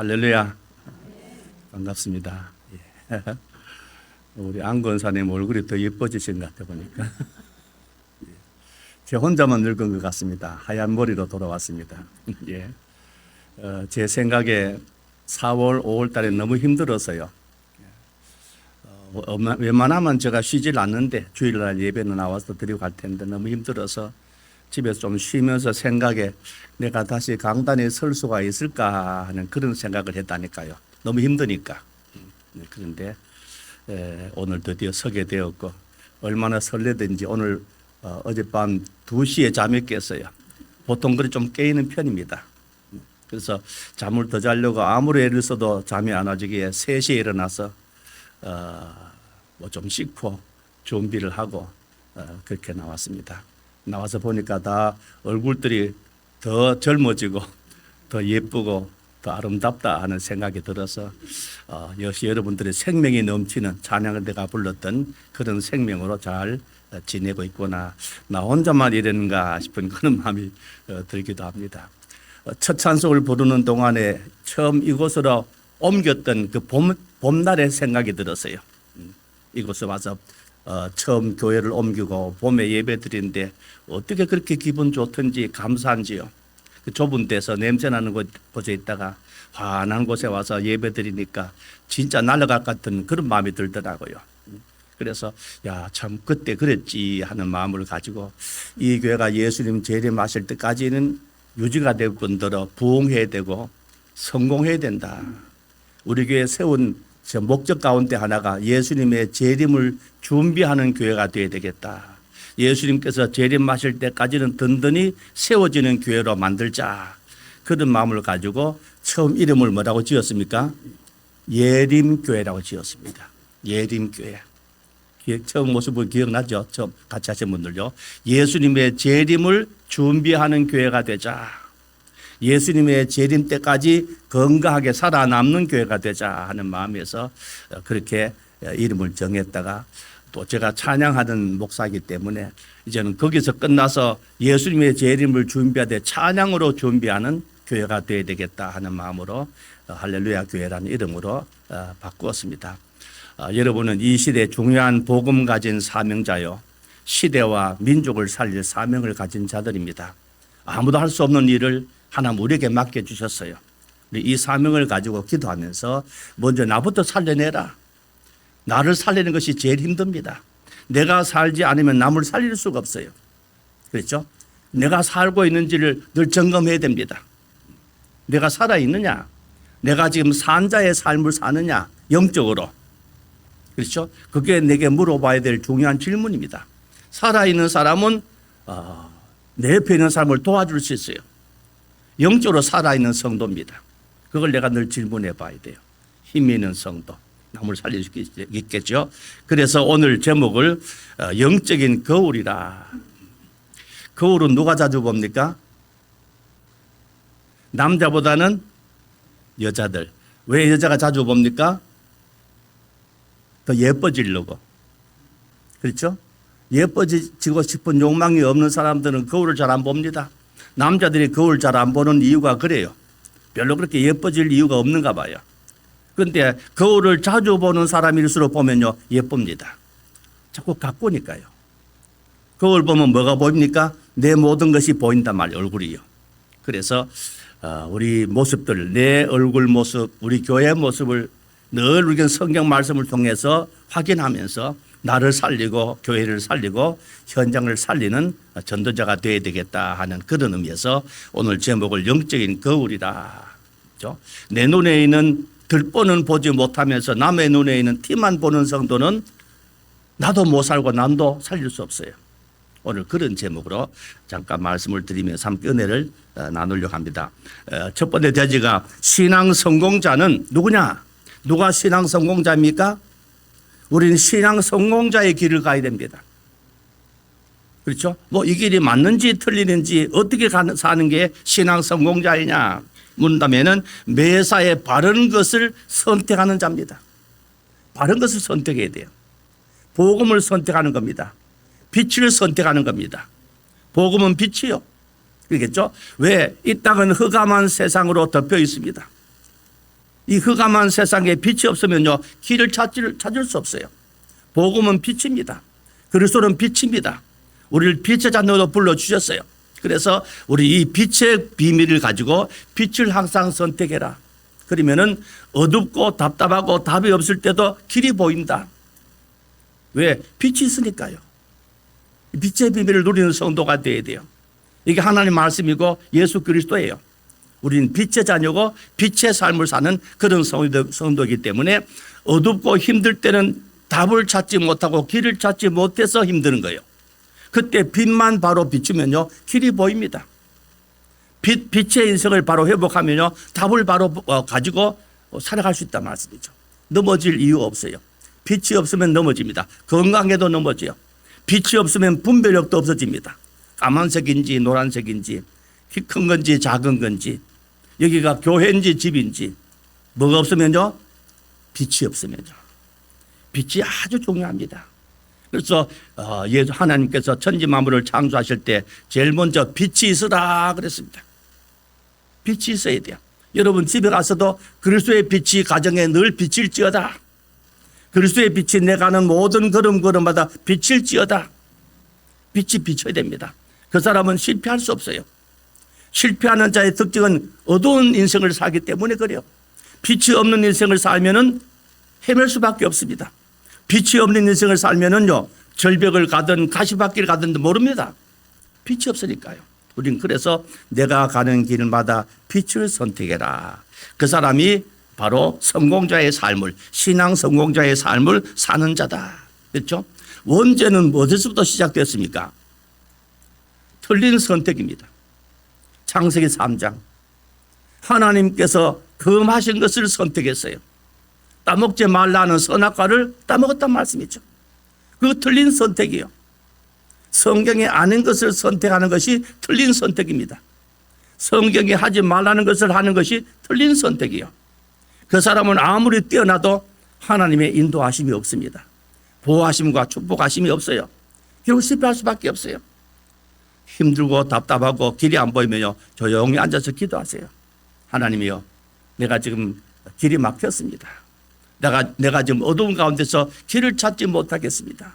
할렐루야. 반갑습니다. 예. 우리 안 권사님 얼굴이 더 예뻐지신 것 같아 보니까. 제 혼자만 늙은 것 같습니다. 하얀 머리로 돌아왔습니다. 예. 제 생각에 4월, 5월 달에 너무 힘들어서요. 웬만하면 제가 쉬질 않는데 주일날 예배는 나와서 드리고 갈 텐데 너무 힘들어서 집에서 좀 쉬면서 생각에 내가 다시 강단에 설 수가 있을까 하는 그런 생각을 했다니까요. 너무 힘드니까. 그런데 오늘 드디어 서게 되었고 얼마나 설레든지 오늘 어젯밤 2시에 잠이 깼어요. 보통 그래 좀 깨이는 편입니다. 그래서 잠을 더 자려고 아무리 애를 써도 잠이 안 와지기에 3시에 일어나서 뭐 좀 씻고 준비를 하고 그렇게 나왔습니다. 나와서 보니까 다 얼굴들이 더 젊어지고 더 예쁘고 더 아름답다 하는 생각이 들어서 역시 여러분들의 생명이 넘치는 찬양을 내가 불렀던 그런 생명으로 잘 지내고 있구나. 나 혼자만 이랬는가 싶은 그런 마음이 들기도 합니다. 첫 찬송을 부르는 동안에 처음 이곳으로 옮겼던 그 봄날의 생각이 들었어요. 이곳에 와서 처음 교회를 옮기고 봄에 예배 드리는데 어떻게 그렇게 기분 좋든지 감사한지요. 그 좁은 데서 냄새나는 곳에 있다가 환한 곳에 와서 예배 드리니까 진짜 날아갈 것 같은 그런 마음이 들더라고요. 그래서 야, 참 그때 그랬지 하는 마음을 가지고 이 교회가 예수님 재림하실 때까지는 유지가 될 뿐더러 부흥해야 되고 성공해야 된다. 우리 교회 세운 저 목적 가운데 하나가 예수님의 재림을 준비하는 교회가 되어야 되겠다. 예수님께서 재림하실 때까지는 든든히 세워지는 교회로 만들자. 그런 마음을 가지고 처음 이름을 뭐라고 지었습니까? 예림교회라고 지었습니다. 예림교회. 처음 모습을 기억나죠? 처음 같이 하신 분들요. 예수님의 재림을 준비하는 교회가 되자. 예수님의 재림 때까지 건강하게 살아남는 교회가 되자 하는 마음에서 그렇게 이름을 정했다가 또 제가 찬양하던 목사이기 때문에 이제는 거기서 끝나서 예수님의 재림을 준비하되 찬양으로 준비하는 교회가 되어야 되겠다 하는 마음으로 할렐루야 교회라는 이름으로 바꾸었습니다. 여러분은 이 시대에 중요한 복음 가진 사명자요. 시대와 민족을 살릴 사명을 가진 자들입니다. 아무도 할 수 없는 일을 하나님 우리에게 맡겨주셨어요. 이 사명을 가지고 기도하면서 먼저 나부터 살려내라. 나를 살리는 것이 제일 힘듭니다. 내가 살지 않으면 남을 살릴 수가 없어요. 그렇죠? 내가 살고 있는지를 늘 점검해야 됩니다. 내가 살아있느냐? 내가 지금 산자의 삶을 사느냐? 영적으로. 그렇죠? 그게 내게 물어봐야 될 중요한 질문입니다. 살아있는 사람은 내 옆에 있는 사람을 도와줄 수 있어요. 영적으로 살아있는 성도입니다. 그걸 내가 늘 질문해 봐야 돼요. 힘이 있는 성도. 남을 살릴 수 있겠죠. 그래서 오늘 제목을 영적인 거울이라. 거울은 누가 자주 봅니까? 남자보다는 여자들. 왜 여자가 자주 봅니까? 더 예뻐지려고. 그렇죠? 예뻐지고 싶은 욕망이 없는 사람들은 거울을 잘 안 봅니다. 남자들이 거울 잘 안 보는 이유가 그래요. 별로 그렇게 예뻐질 이유가 없는가 봐요. 그런데 거울을 자주 보는 사람일수록 보면요 예쁩니다. 자꾸 가꾸니까요. 거울 보면 뭐가 보입니까? 내 모든 것이 보인단 말이에요. 얼굴이요. 그래서 우리 모습들, 내 얼굴 모습, 우리 교회 모습을 늘 우리가 성경 말씀을 통해서 확인하면서 나를 살리고 교회를 살리고 현장을 살리는 전도자가 되어야 되겠다 하는 그런 의미에서 오늘 제목을 영적인 거울이라. 그렇죠? 내 눈에 있는 들보는 보지 못하면서 남의 눈에 있는 티만 보는 성도는 나도 못 살고 남도 살릴 수 없어요. 오늘 그런 제목으로 잠깐 말씀을 드리면서 함께 은혜를 나누려고 합니다. 첫 번째 대지가 신앙 성공자는 누구냐? 누가 신앙 성공자입니까? 우리는 신앙 성공자의 길을 가야 됩니다. 그렇죠? 뭐 이 길이 맞는지 틀리는지 어떻게 사는 게 신앙 성공자이냐 묻는다면은 매사에 바른 것을 선택하는 자입니다. 바른 것을 선택해야 돼요. 복음을 선택하는 겁니다. 빛을 선택하는 겁니다. 복음은 빛이요. 그렇겠죠? 왜? 이 땅은 흑암한 세상으로 덮여 있습니다. 이 흑암한 세상에 빛이 없으면요, 길을 찾을 수 없어요. 복음은 빛입니다. 그리스도는 빛입니다. 우리를 빛의 자녀로 불러주셨어요. 그래서 우리 이 빛의 비밀을 가지고 빛을 항상 선택해라. 그러면은 어둡고 답답하고 답이 없을 때도 길이 보인다. 왜? 빛이 있으니까요. 빛의 비밀을 누리는 성도가 되어야 돼요. 이게 하나님 말씀이고 예수 그리스도예요. 우리는 빛의 자녀고 빛의 삶을 사는 그런 성도이기 때문에 어둡고 힘들 때는 답을 찾지 못하고 길을 찾지 못해서 힘드는 거예요. 그때 빛만 바로 비추면요, 길이 보입니다. 빛의 인생을 바로 회복하면요, 답을 바로 가지고 살아갈 수 있다는 말씀이죠. 넘어질 이유가 없어요. 빛이 없으면 넘어집니다. 건강에도 넘어져요. 빛이 없으면 분별력도 없어집니다. 까만색인지 노란색인지 키 큰 건지 작은 건지 여기가 교회인지 집인지 뭐가 없으면요, 빛이 없으면요. 빛이 아주 중요합니다. 그래서 하나님께서 천지 만물을 창조하실 때 제일 먼저 빛이 있으라 그랬습니다. 빛이 있어야 돼요. 여러분 집에 가서도 그리스도의 빛이 가정에 늘 비칠지어다. 그리스도의 빛이 내가 하는 모든 걸음걸음마다 비칠지어다. 빛이 비쳐야 됩니다. 그 사람은 실패할 수 없어요. 실패하는 자의 특징은 어두운 인생을 살기 때문에 그래요. 빛이 없는 인생을 살면은 헤맬 수밖에 없습니다. 빛이 없는 인생을 살면은요, 절벽을 가든 가시밭길을 가든 모릅니다. 빛이 없으니까요. 우린 그래서 내가 가는 길마다 빛을 선택해라. 그 사람이 바로 성공자의 삶을, 신앙 성공자의 삶을 사는 자다. 그렇죠? 원죄는 어디서부터 시작됐습니까? 틀린 선택입니다. 창세기 3장. 하나님께서 금하신 것을 선택했어요. 따먹지 말라는 선악과를 따먹었단 말씀이죠. 그 틀린 선택이요. 성경에 아닌 것을 선택하는 것이 틀린 선택입니다. 성경에 하지 말라는 것을 하는 것이 틀린 선택이요. 그 사람은 아무리 뛰어나도 하나님의 인도하심이 없습니다. 보호하심과 축복하심이 없어요. 결국 실패할 수밖에 없어요. 힘들고 답답하고 길이 안 보이면요, 조용히 앉아서 기도하세요. 하나님이요, 내가 지금 길이 막혔습니다. 내가 지금 어두운 가운데서 길을 찾지 못하겠습니다.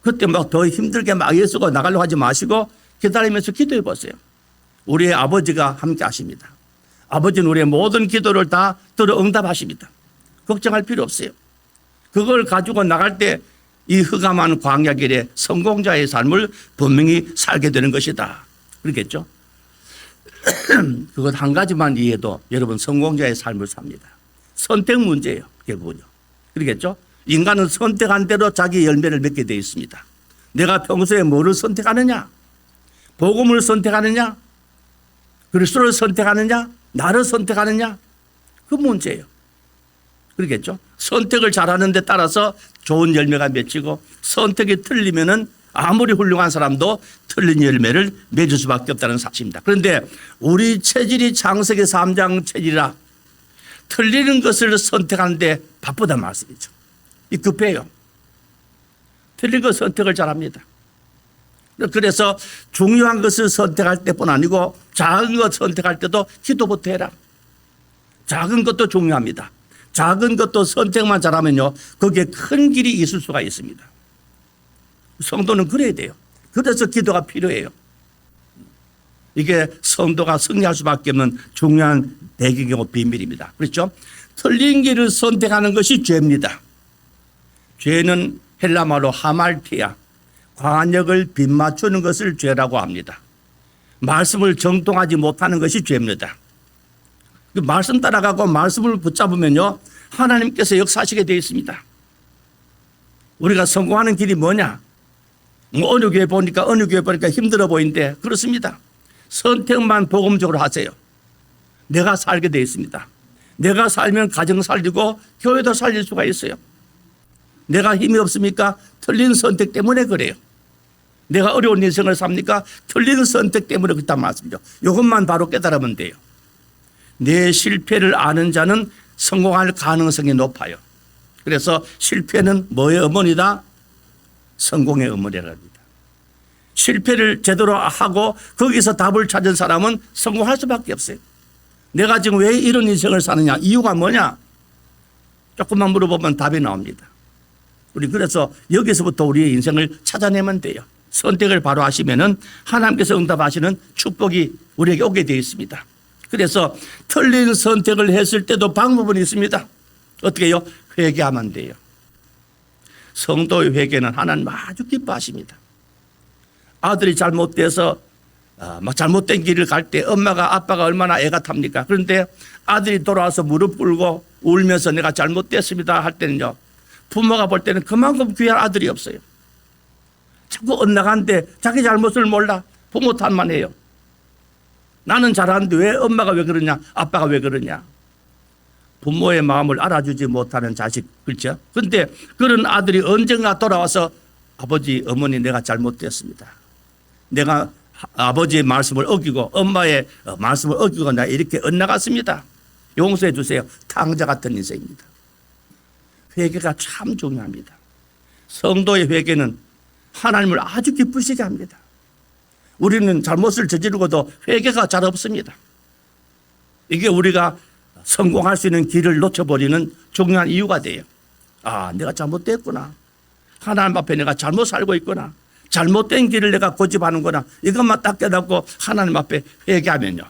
그때 막 더 힘들게 막 예수가 나가려고 하지 마시고 기다리면서 기도해 보세요. 우리의 아버지가 함께 하십니다. 아버지는 우리의 모든 기도를 다 들어 응답하십니다. 걱정할 필요 없어요. 그걸 가지고 나갈 때 이 흑암한 광야길에 성공자의 삶을 분명히 살게 되는 것이다. 그렇겠죠? 그것 한 가지만 이해해도 여러분 성공자의 삶을 삽니다. 선택 문제예요. 결국은요. 그렇겠죠? 인간은 선택한 대로 자기 열매를 맺게 되어 있습니다. 내가 평소에 뭐를 선택하느냐? 복음을 선택하느냐? 그리스도를 선택하느냐? 나를 선택하느냐? 그 문제예요. 그렇겠죠? 선택을 잘하는 데 따라서 좋은 열매가 맺히고 선택이 틀리면은 아무리 훌륭한 사람도 틀린 열매를 맺을 수밖에 없다는 사실입니다. 그런데 우리 체질이 창세기 3장 체질이라 틀리는 것을 선택하는데 바쁘단 말씀이죠. 이 급해요. 틀린 것 선택을 잘합니다. 그래서 중요한 것을 선택할 때뿐 아니고 작은 것 선택할 때도 기도부터 해라. 작은 것도 중요합니다. 작은 것도 선택만 잘하면요, 거기에 큰 길이 있을 수가 있습니다. 성도는 그래야 돼요. 그래서 기도가 필요해요. 이게 성도가 승리할 수밖에 없는 중요한 배경이고 비밀입니다. 그렇죠? 틀린 길을 선택하는 것이 죄입니다. 죄는 헬라말로 하말티아, 관역을 빗맞추는 것을 죄라고 합니다. 말씀을 정통하지 못하는 것이 죄입니다. 그 말씀 따라가고 말씀을 붙잡으면요, 하나님께서 역사하시게 되어 있습니다. 우리가 성공하는 길이 뭐냐? 어느 교회 보니까 힘들어 보이는데 그렇습니다. 선택만 복음적으로 하세요. 내가 살게 되어 있습니다. 내가 살면 가정 살리고 교회도 살릴 수가 있어요. 내가 힘이 없습니까? 틀린 선택 때문에 그래요. 내가 어려운 인생을 삽니까? 틀린 선택 때문에 그렇단 말씀이죠. 이것만 바로 깨달으면 돼요. 내 실패를 아는 자는 성공할 가능성이 높아요. 그래서 실패는 뭐의 어머니다? 성공의 어머니라고 합니다. 실패를 제대로 하고 거기서 답을 찾은 사람은 성공할 수밖에 없어요. 내가 지금 왜 이런 인생을 사느냐? 이유가 뭐냐? 조금만 물어보면 답이 나옵니다. 우리 그래서 여기서부터 우리의 인생을 찾아내면 돼요. 선택을 바로 하시면은 하나님께서 응답하시는 축복이 우리에게 오게 되어 있습니다. 그래서 틀린 선택을 했을 때도 방법은 있습니다. 어떻게 해요? 회개하면 돼요. 성도의 회개는 하나님 아주 기뻐하십니다. 아들이 잘못돼서 막 잘못된 길을 갈 때 엄마가 아빠가 얼마나 애가 탑니까? 그런데 아들이 돌아와서 무릎 꿇고 울면서 내가 잘못됐습니다 할 때는요, 부모가 볼 때는 그만큼 귀한 아들이 없어요. 자꾸 엇나가는데 자기 잘못을 몰라 부모 탓만 해요. 나는 잘하는데 왜 엄마가 왜 그러냐, 아빠가 왜 그러냐. 부모의 마음을 알아주지 못하는 자식, 그렇죠? 그런데 그런 아들이 언젠가 돌아와서 아버지, 어머니 내가 잘못됐습니다. 내가 아버지의 말씀을 어기고 엄마의 말씀을 어기고 나 이렇게 엇나갔습니다. 용서해 주세요. 탕자 같은 인생입니다. 회개가 참 중요합니다. 성도의 회개는 하나님을 아주 기쁘시게 합니다. 우리는 잘못을 저지르고도 회개가 잘 없습니다. 이게 우리가 성공할 수 있는 길을 놓쳐버리는 중요한 이유가 돼요. 아, 내가 잘못됐구나. 하나님 앞에 내가 잘못 살고 있구나. 잘못된 길을 내가 고집하는구나. 이것만 딱 깨닫고 하나님 앞에 회개하면요.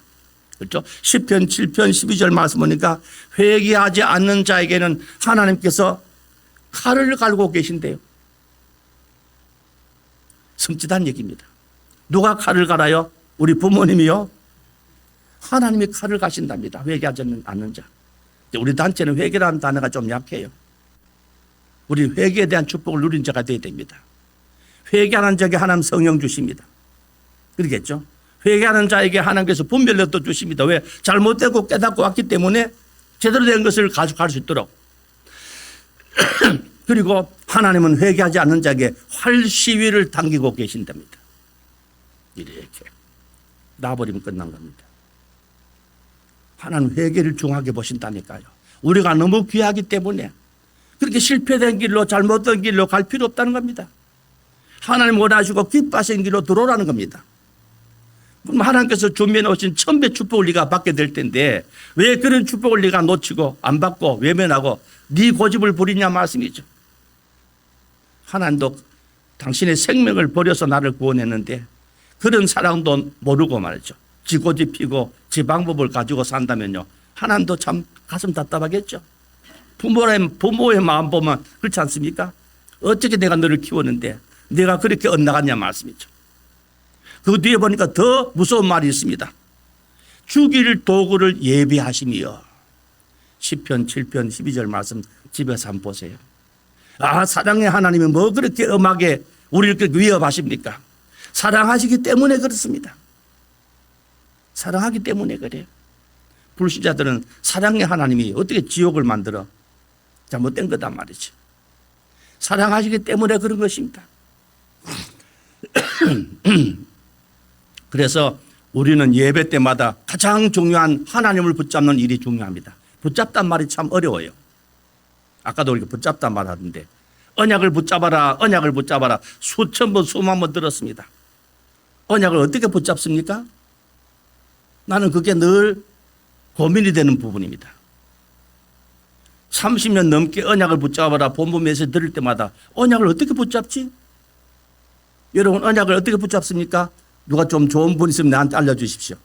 그렇죠? 시편 7편 12절 말씀 보니까 회개하지 않는 자에게는 하나님께서 칼을 갈고 계신대요. 섬찟한 얘기입니다. 누가 칼을 갈아요? 우리 부모님이요. 하나님이 칼을 가신답니다. 회개하지 않는 자. 우리 단체는 회개라는 단어가 좀 약해요. 우리 회개에 대한 축복을 누린 자가 되어야 됩니다. 회개하는 자에게 하나님 성령 주십니다. 그러겠죠? 회개하는 자에게 하나님께서 분별력도 주십니다. 왜? 잘못되고 깨닫고 왔기 때문에 제대로 된 것을 가져갈 수 있도록. 그리고 하나님은 회개하지 않는 자에게 활시위를 당기고 계신답니다. 이렇게 놔버리면 끝난 겁니다. 하나님 회개를 중하게 보신다니까요. 우리가 너무 귀하기 때문에 그렇게 실패된 길로 잘못된 길로 갈 필요 없다는 겁니다. 하나님 원하시고 기뻐하신 길로 들어오라는 겁니다. 그럼 하나님께서 준비해 놓으신 천배 축복을 네가 받게 될 텐데 왜 그런 축복을 네가 놓치고 안 받고 외면하고 네 고집을 부리냐 말씀이죠. 하나님도 당신의 생명을 버려서 나를 구원했는데 그런 사랑도 모르고 말이죠. 지 고집 피고 지 방법을 가지고 산다면요, 하나님도 참 가슴 답답하겠죠. 부모의 마음 보면 그렇지 않습니까? 어떻게 내가 너를 키웠는데 내가 그렇게 엇나갔냐 말씀이죠. 그 뒤에 보니까 더 무서운 말이 있습니다. 죽일 도구를 예비하심이여. 시편 7편 12절 말씀 집에서 한번 보세요. 아, 사랑의 하나님이 뭐 그렇게 엄하게 우리를 그렇게 위협하십니까? 사랑하시기 때문에 그렇습니다. 사랑하기 때문에 그래요. 불신자들은 사랑의 하나님이 어떻게 지옥을 만들어? 잘못된 거단 말이죠. 사랑하시기 때문에 그런 것입니다. 그래서 우리는 예배 때마다 가장 중요한 하나님을 붙잡는 일이 중요합니다. 붙잡단 말이 참 어려워요. 아까도 우리가 붙잡단 말 하던데 언약을 붙잡아라, 언약을 붙잡아라 수천 번 수만 번 들었습니다. 언약을 어떻게 붙잡습니까? 나는 그게 늘 고민이 되는 부분입니다. 30년 넘게 언약을 붙잡아라 본부 메시지 들을 때마다 언약을 어떻게 붙잡지? 여러분 언약을 어떻게 붙잡습니까? 누가 좀 좋은 분 있으면 나한테 알려주십시오.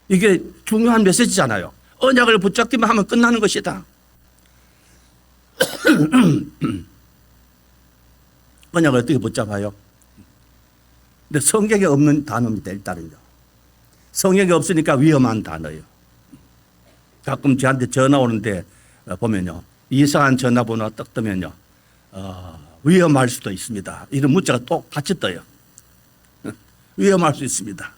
이게 중요한 메시지잖아요. 언약을 붙잡기만 하면 끝나는 것이다. 언약을 어떻게 붙잡아요? 근데 성경에 없는 단어입니다. 일단은요. 성경에 없으니까 위험한 단어예요. 가끔 저한테 전화 오는데 보면요, 이상한 전화번호가 떡 뜨면요, 위험할 수도 있습니다. 이런 문자가 또 같이 떠요. 위험할 수 있습니다.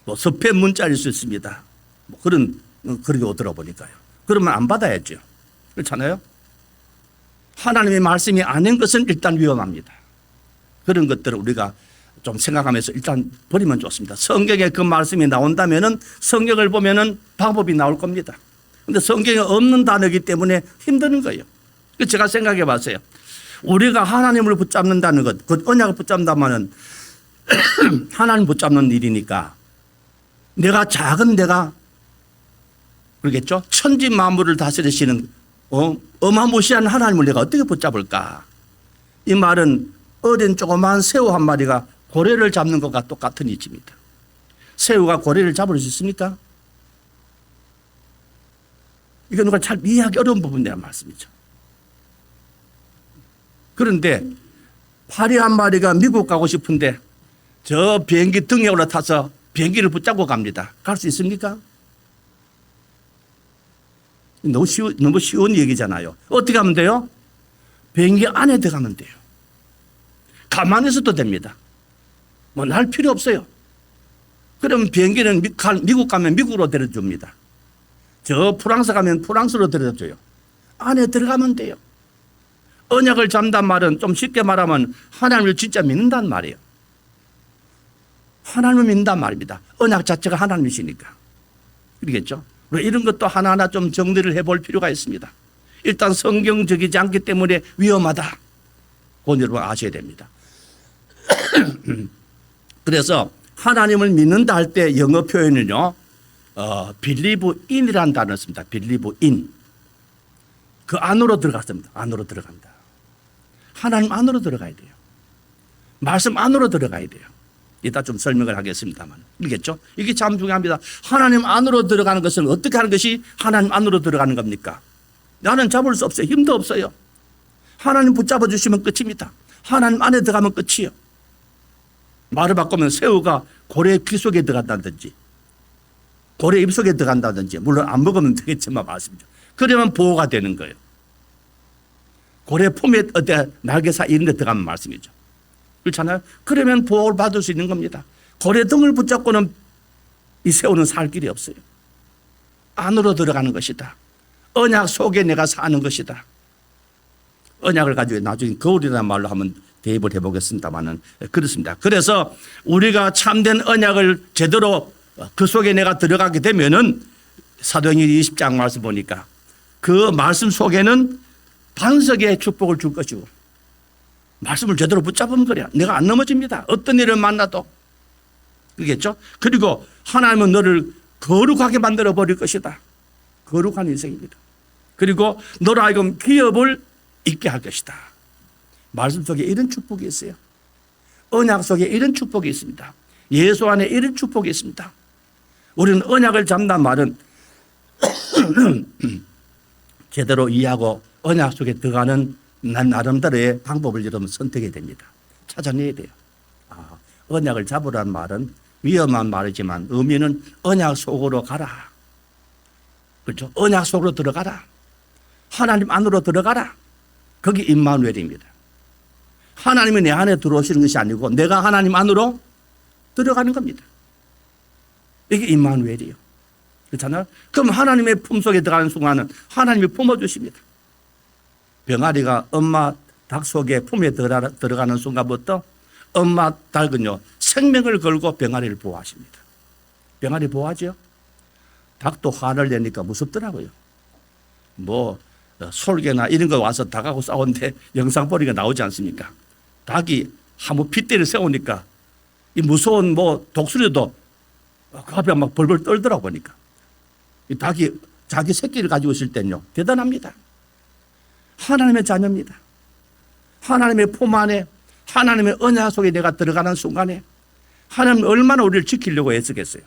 뭐 스팸 문자일 수 있습니다. 뭐 그렇게 오더라 보니까요. 그러면 안 받아야죠. 그렇잖아요. 하나님의 말씀이 아닌 것은 일단 위험합니다. 그런 것들을 우리가 좀 생각하면서 일단 버리면 좋습니다. 성경에 그 말씀이 나온다면은 성경을 보면은 방법이 나올 겁니다. 근데 성경에 없는 단어이기 때문에 힘드는 거예요. 제가 생각해 봤어요. 우리가 하나님을 붙잡는다는 것, 그 언약을 붙잡는다면은 하나님 붙잡는 일이니까 내가 작은 내가 그러겠죠. 천지 만물을 다스리시는 어마무시한 하나님을 내가 어떻게 붙잡을까? 이 말은 어린 조그만 새우 한 마리가 고래를 잡는 것과 똑같은 이치입니다. 새우가 고래를 잡을 수 있습니까? 이건 누가 잘 이해하기 어려운 부분이란 말씀이죠. 그런데 파리 한 마리가 미국 가고 싶은데 저 비행기 등에 올라타서 비행기를 붙잡고 갑니다. 갈 수 있습니까? 너무 쉬운 얘기잖아요. 어떻게 하면 돼요? 비행기 안에 들어가면 돼요. 가만히 있어도 됩니다. 뭐 날 필요 없어요. 그럼 비행기는 미국 가면 미국으로 데려줍니다. 저 프랑스 가면 프랑스로 데려줘요. 안에 들어가면 돼요. 언약을 잡는단 말은 좀 쉽게 말하면 하나님을 진짜 믿는단 말이에요. 하나님을 믿는단 말입니다. 언약 자체가 하나님이시니까. 그러겠죠? 이런 것도 하나하나 좀 정리를 해볼 필요가 있습니다. 일단 성경적이지 않기 때문에 위험하다. 그건 여러분 아셔야 됩니다. 그래서 하나님을 믿는다 할 때 영어 표현은요, believe in이라는 단어를 씁니다. believe in. 그 안으로 들어갔습니다. 안으로 들어간다. 하나님 안으로 들어가야 돼요. 말씀 안으로 들어가야 돼요. 이따 좀 설명을 하겠습니다만. 알겠죠? 이게 참 중요합니다. 하나님 안으로 들어가는 것은 어떻게 하는 것이 하나님 안으로 들어가는 겁니까? 나는 잡을 수 없어요. 힘도 없어요. 하나님 붙잡아 주시면 끝입니다. 하나님 안에 들어가면 끝이에요. 말을 바꾸면 새우가 고래의 귀 속에 들어간다든지 고래 입 속에 들어간다든지, 물론 안 먹으면 되겠지만 말씀이죠. 그러면 보호가 되는 거예요. 고래 품에 날개 사이 이런 데 들어가면 말씀이죠. 그렇잖아요. 그러면 보호를 받을 수 있는 겁니다. 고래 등을 붙잡고는 이 새우는 살 길이 없어요. 안으로 들어가는 것이다. 언약 속에 내가 사는 것이다. 언약을 가지고 나중에 거울이라는 말로 한번 대입을 해보겠습니다만은 그렇습니다. 그래서 우리가 참된 언약을 제대로 그 속에 내가 들어가게 되면은 사도행전 20장 말씀 보니까 그 말씀 속에는 반석의 축복을 줄 것이고 말씀을 제대로 붙잡으면 그래야 내가 안 넘어집니다. 어떤 일을 만나도. 그겠죠? 그리고 하나님은 너를 거룩하게 만들어 버릴 것이다. 거룩한 인생입니다. 그리고 너로 하여금 기업을 있게 할 것이다. 말씀 속에 이런 축복이 있어요. 언약 속에 이런 축복이 있습니다. 예수 안에 이런 축복이 있습니다. 우리는 언약을 잡는다는 말은 제대로 이해하고 언약 속에 들어가는 나름대로의 방법을 여러분 선택해야 됩니다. 찾아내야 돼요. 언약을 잡으라는 말은 위험한 말이지만 의미는 언약 속으로 가라. 그렇죠? 언약 속으로 들어가라. 하나님 안으로 들어가라. 거기 임마누엘입니다. 하나님이 내 안에 들어오시는 것이 아니고 내가 하나님 안으로 들어가는 겁니다. 이게 임마누엘이에요. 그렇잖아요. 그럼 하나님의 품속에 들어가는 순간은 하나님이 품어주십니다. 병아리가 엄마 닭 속에 품에 들어가는 순간부터 엄마 닭은요 생명을 걸고 병아리를 보호하십니다. 병아리 보호하죠. 닭도 화를 내니까 무섭더라고요. 뭐 솔개나 이런 거 와서 닭하고 싸우는데 영상 보니까 나오지 않습니까? 닭이 한번 핏대를 세우니까 이 무서운 뭐 독수리도 그 앞에 막 벌벌 떨더라고 보니까 이 닭이 자기 새끼를 가지고 있을 때는요 대단합니다. 하나님의 자녀입니다. 하나님의 품 안에 하나님의 언약 속에 내가 들어가는 순간에 하나님은 얼마나 우리를 지키려고 애쓰겠어요.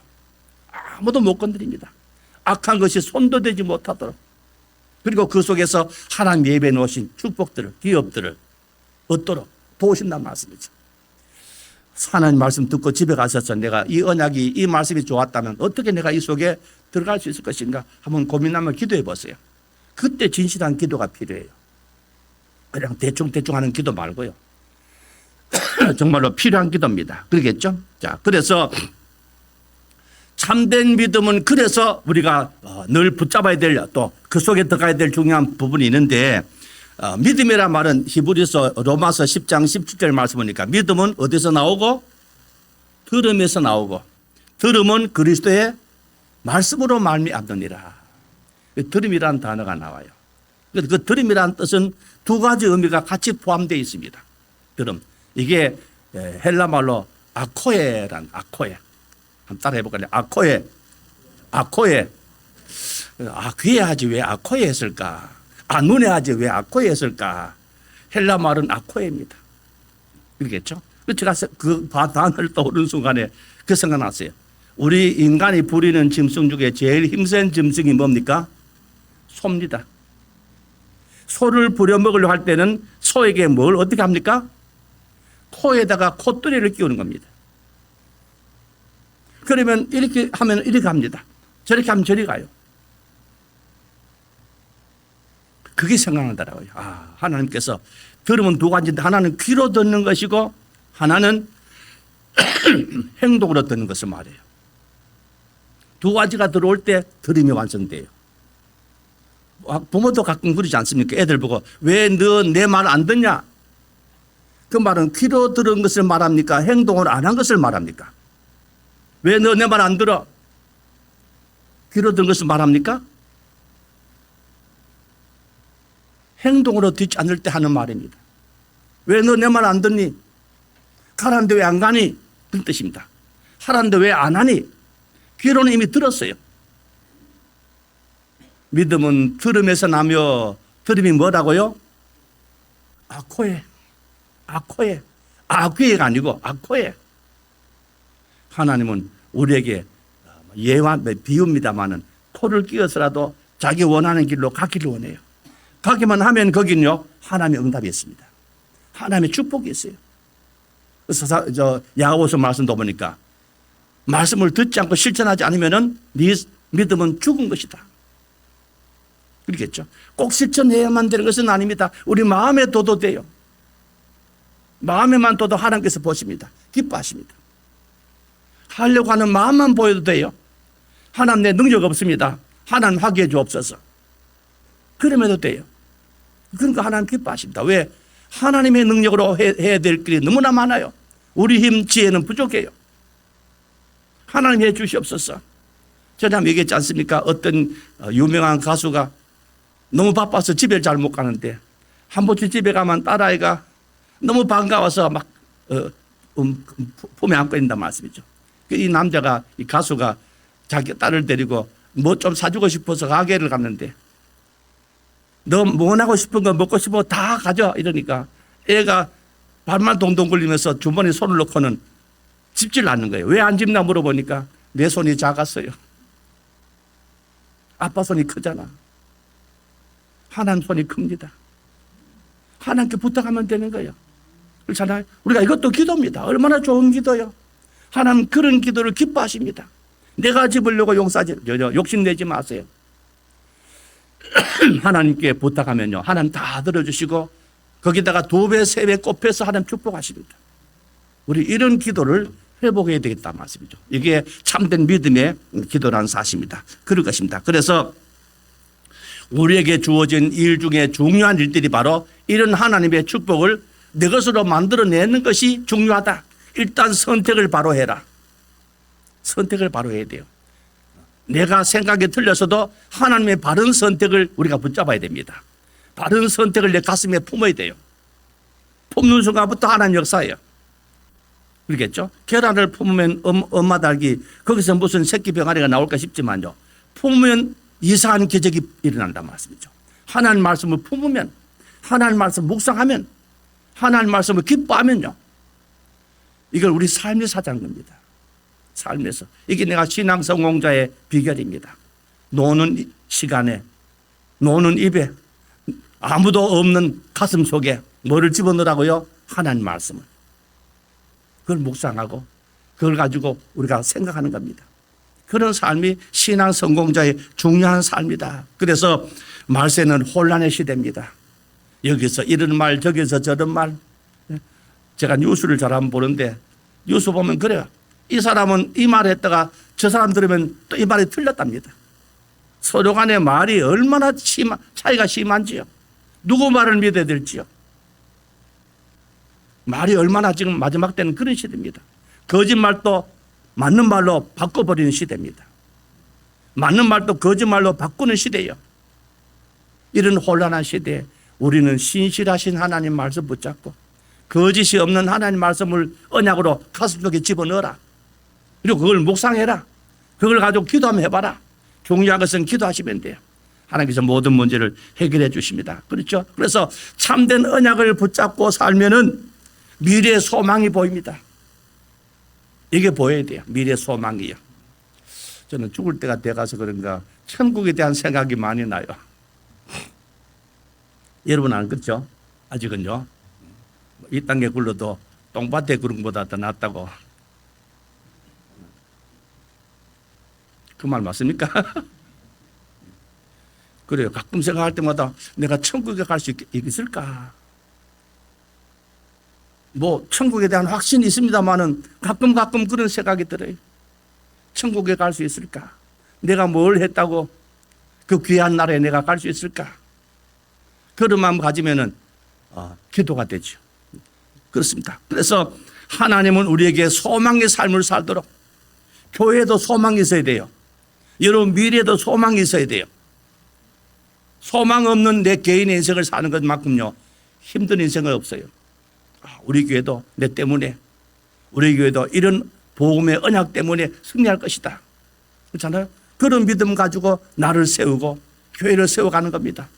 아무도 못 건드립니다. 악한 것이 손도 대지 못하도록. 그리고 그 속에서 하나님 예배해 놓으신 축복들을 기업들을 얻도록 도우신다는 말씀이죠. 하나님 말씀 듣고 집에 가셔서 내가 이 언약이 이 말씀이 좋았다면 어떻게 내가 이 속에 들어갈 수 있을 것인가 한번 고민하면 기도해 보세요. 그때 진실한 기도가 필요해요. 그냥 대충 하는 기도 말고요. 정말로 필요한 기도입니다. 그러겠죠? 자, 그래서 참된 믿음은 그래서 우리가 늘 붙잡아야 될 또 그 속에 들어가야 될 중요한 부분이 있는데 믿음이란 말은 히브리서 로마서 10장 17절 말씀 보니까 믿음은 어디서 나오고 들음에서 나오고 들음은 그리스도의 말씀으로 말미암느니라. 들음이라는 단어가 나와요. 그 들음이라는 뜻은 두 가지 의미가 같이 포함되어 있습니다. 들음. 이게 헬라 말로 아코에란 아코에. 한번 따라해 볼까요? 아코에. 아코에. 귀에 하지 왜 아코에 했을까? 눈에 하지 왜 아코에 했을까? 헬라 말은 아코에입니다. 그렇겠죠? 제가 그 단어를 떠오르는 순간에 그 생각났어요. 우리 인간이 부리는 짐승 중에 제일 힘센 짐승이 뭡니까? 소입니다. 소를 부려먹으려고 할 때는 소에게 뭘 어떻게 합니까? 코에다가 콧뚜리를 끼우는 겁니다. 그러면 이렇게 하면 이렇게 합니다. 저렇게 하면 저리 가요. 그게 생각나더라고요. 하나님께서 들으면 두 가지인데 하나는 귀로 듣는 것이고 하나는 행동으로 듣는 것을 말해요. 두 가지가 들어올 때 들음이 완성돼요. 부모도 가끔 그러지 않습니까? 애들 보고 왜 너 내 말 안 듣냐? 그 말은 귀로 들은 것을 말합니까? 행동을 안 한 것을 말합니까? 왜 너 내 말 안 들어? 귀로 들은 것을 말합니까? 행동으로 듣지 않을 때 하는 말입니다. 왜 너 내 말 안 듣니? 가라는데 왜 안 가니? 그런 뜻입니다. 하라는데 왜 안 하니? 귀로는 이미 들었어요. 믿음은 들음에서 나며 들음이 뭐라고요? 아코에. 아코에. 아귀에가 아니고 아코에. 하나님은 우리에게 예와 비유입니다마는 코를 끼워서라도 자기 원하는 길로 가기를 원해요. 가기만 하면 거기는요 하나님의 응답이 있습니다. 하나님의 축복이 있어요. 그래서 야고보서 말씀도 보니까 말씀을 듣지 않고 실천하지 않으면은 네 믿음은 죽은 것이다. 그렇겠죠. 꼭 실천해야만 되는 것은 아닙니다. 우리 마음에 둬도 돼요. 마음에만 둬도 하나님께서 보십니다. 기뻐하십니다. 하려고 하는 마음만 보여도 돼요. 하나님 내 능력 없습니다. 하나님 하게 해 주옵소서. 그럼에도 돼요. 그러니까 하나님 기뻐하십니다. 왜? 하나님의 능력으로 해야 될 길이 너무나 많아요. 우리 힘, 지혜는 부족해요. 하나님 해 주시옵소서. 전에 한번 얘기했지 않습니까? 어떤 유명한 가수가 너무 바빠서 집에 잘 못 가는데 한 번쯤 집에 가면 딸아이가 너무 반가워서 막 품에 안고 있는단 말씀이죠. 이 남자가, 이 가수가 자기 딸을 데리고 뭐 좀 사주고 싶어서 가게를 갔는데 너 뭐 하고 싶은 거 먹고 싶어 다 가져 이러니까 애가 발만 동동 굴리면서 주머니에 손을 넣고는 짚질 않는 거예요. 왜 안 짚나 물어보니까 내 손이 작았어요. 아빠 손이 크잖아. 하나님 손이 큽니다. 하나님께 부탁하면 되는 거예요. 그렇잖아요. 우리가 이것도 기도입니다. 얼마나 좋은 기도요. 하나님 그런 기도를 기뻐하십니다. 내가 집으려고 욕심내지 마세요. 하나님께 부탁하면요 하나님 다 들어주시고 거기다가 2배, 3배 곱해서 하나님 축복하십니다. 우리 이런 기도를 회복해야 되겠다 말씀이죠. 이게 참된 믿음의 기도라는 사실입니다. 그럴 것입니다. 그래서 우리에게 주어진 일 중에 중요한 일들이 바로 이런 하나님의 축복을 내 것으로 만들어내는 것이 중요하다. 일단 선택을 바로 해라. 선택을 바로 해야 돼요. 내가 생각이 틀렸어도 하나님의 바른 선택을 우리가 붙잡아야 됩니다. 바른 선택을 내 가슴에 품어야 돼요. 품는 순간부터 하나님 역사예요. 그렇겠죠? 계란을 품으면 엄마 닭이 거기서 무슨 새끼 병아리가 나올까 싶지만요. 품으면 이상한 기적이 일어난단 말씀이죠. 하나님 말씀을 품으면, 하나님 말씀을 묵상하면, 하나님 말씀을 기뻐하면요. 이걸 우리 삶에 사자는 겁니다. 삶에서. 이게 내가 신앙 성공자의 비결입니다. 노는 시간에, 노는 입에, 아무도 없는 가슴 속에 뭐를 집어넣으라고요? 하나님 말씀을. 그걸 묵상하고 그걸 가지고 우리가 생각하는 겁니다. 그런 삶이 신앙 성공자의 중요한 삶이다. 그래서 말세는 혼란의 시대입니다. 여기서 이런 말 저기서 저런 말. 제가 뉴스를 잘 안 보는데 뉴스 보면 그래요. 이 사람은 이 말 했다가 저 사람 들으면 또 이 말이 틀렸답니다. 서로 간의 말이 얼마나 차이가 심한지요. 누구 말을 믿어야 될지요. 말이 얼마나 지금 마지막 때는 그런 시대입니다. 거짓말도 맞는 말로 바꿔버리는 시대입니다. 맞는 말도 거짓말로 바꾸는 시대예요. 이런 혼란한 시대에 우리는 신실하신 하나님 말씀 붙잡고 거짓이 없는 하나님 말씀을 언약으로 가슴속에 집어넣어라. 그리고 그걸 묵상해라. 그걸 가지고 기도 한번 해봐라. 중요한 것은 기도하시면 돼요. 하나님께서 모든 문제를 해결해 주십니다. 그렇죠? 그래서 참된 언약을 붙잡고 살면은 미래의 소망이 보입니다. 이게 보여야 돼요. 미래의 소망이요. 저는 죽을 때가 돼가서 그런가 천국에 대한 생각이 많이 나요. 여러분 안 그렇죠? 아직은요. 이 땅에 굴러도 똥밭에 구른 것보다 더 낫다고. 그 말 맞습니까? 그래요. 가끔 생각할 때마다 내가 천국에 갈 수 있을까? 뭐 천국에 대한 확신이 있습니다만은 가끔 그런 생각이 들어요. 천국에 갈 수 있을까? 내가 뭘 했다고 그 귀한 나라에 내가 갈 수 있을까? 그런 마음 가지면은 기도가 되죠. 그렇습니다. 그래서 하나님은 우리에게 소망의 삶을 살도록 교회에도 소망이 있어야 돼요. 여러분 미래에도 소망이 있어야 돼요. 소망 없는 내 개인의 인생을 사는 것만큼요 힘든 인생은 없어요. 우리 교회도 내 때문에 우리 교회도 이런 복음의 언약 때문에 승리할 것이다. 그렇잖아요. 그런 믿음 가지고 나를 세우고 교회를 세워가는 겁니다.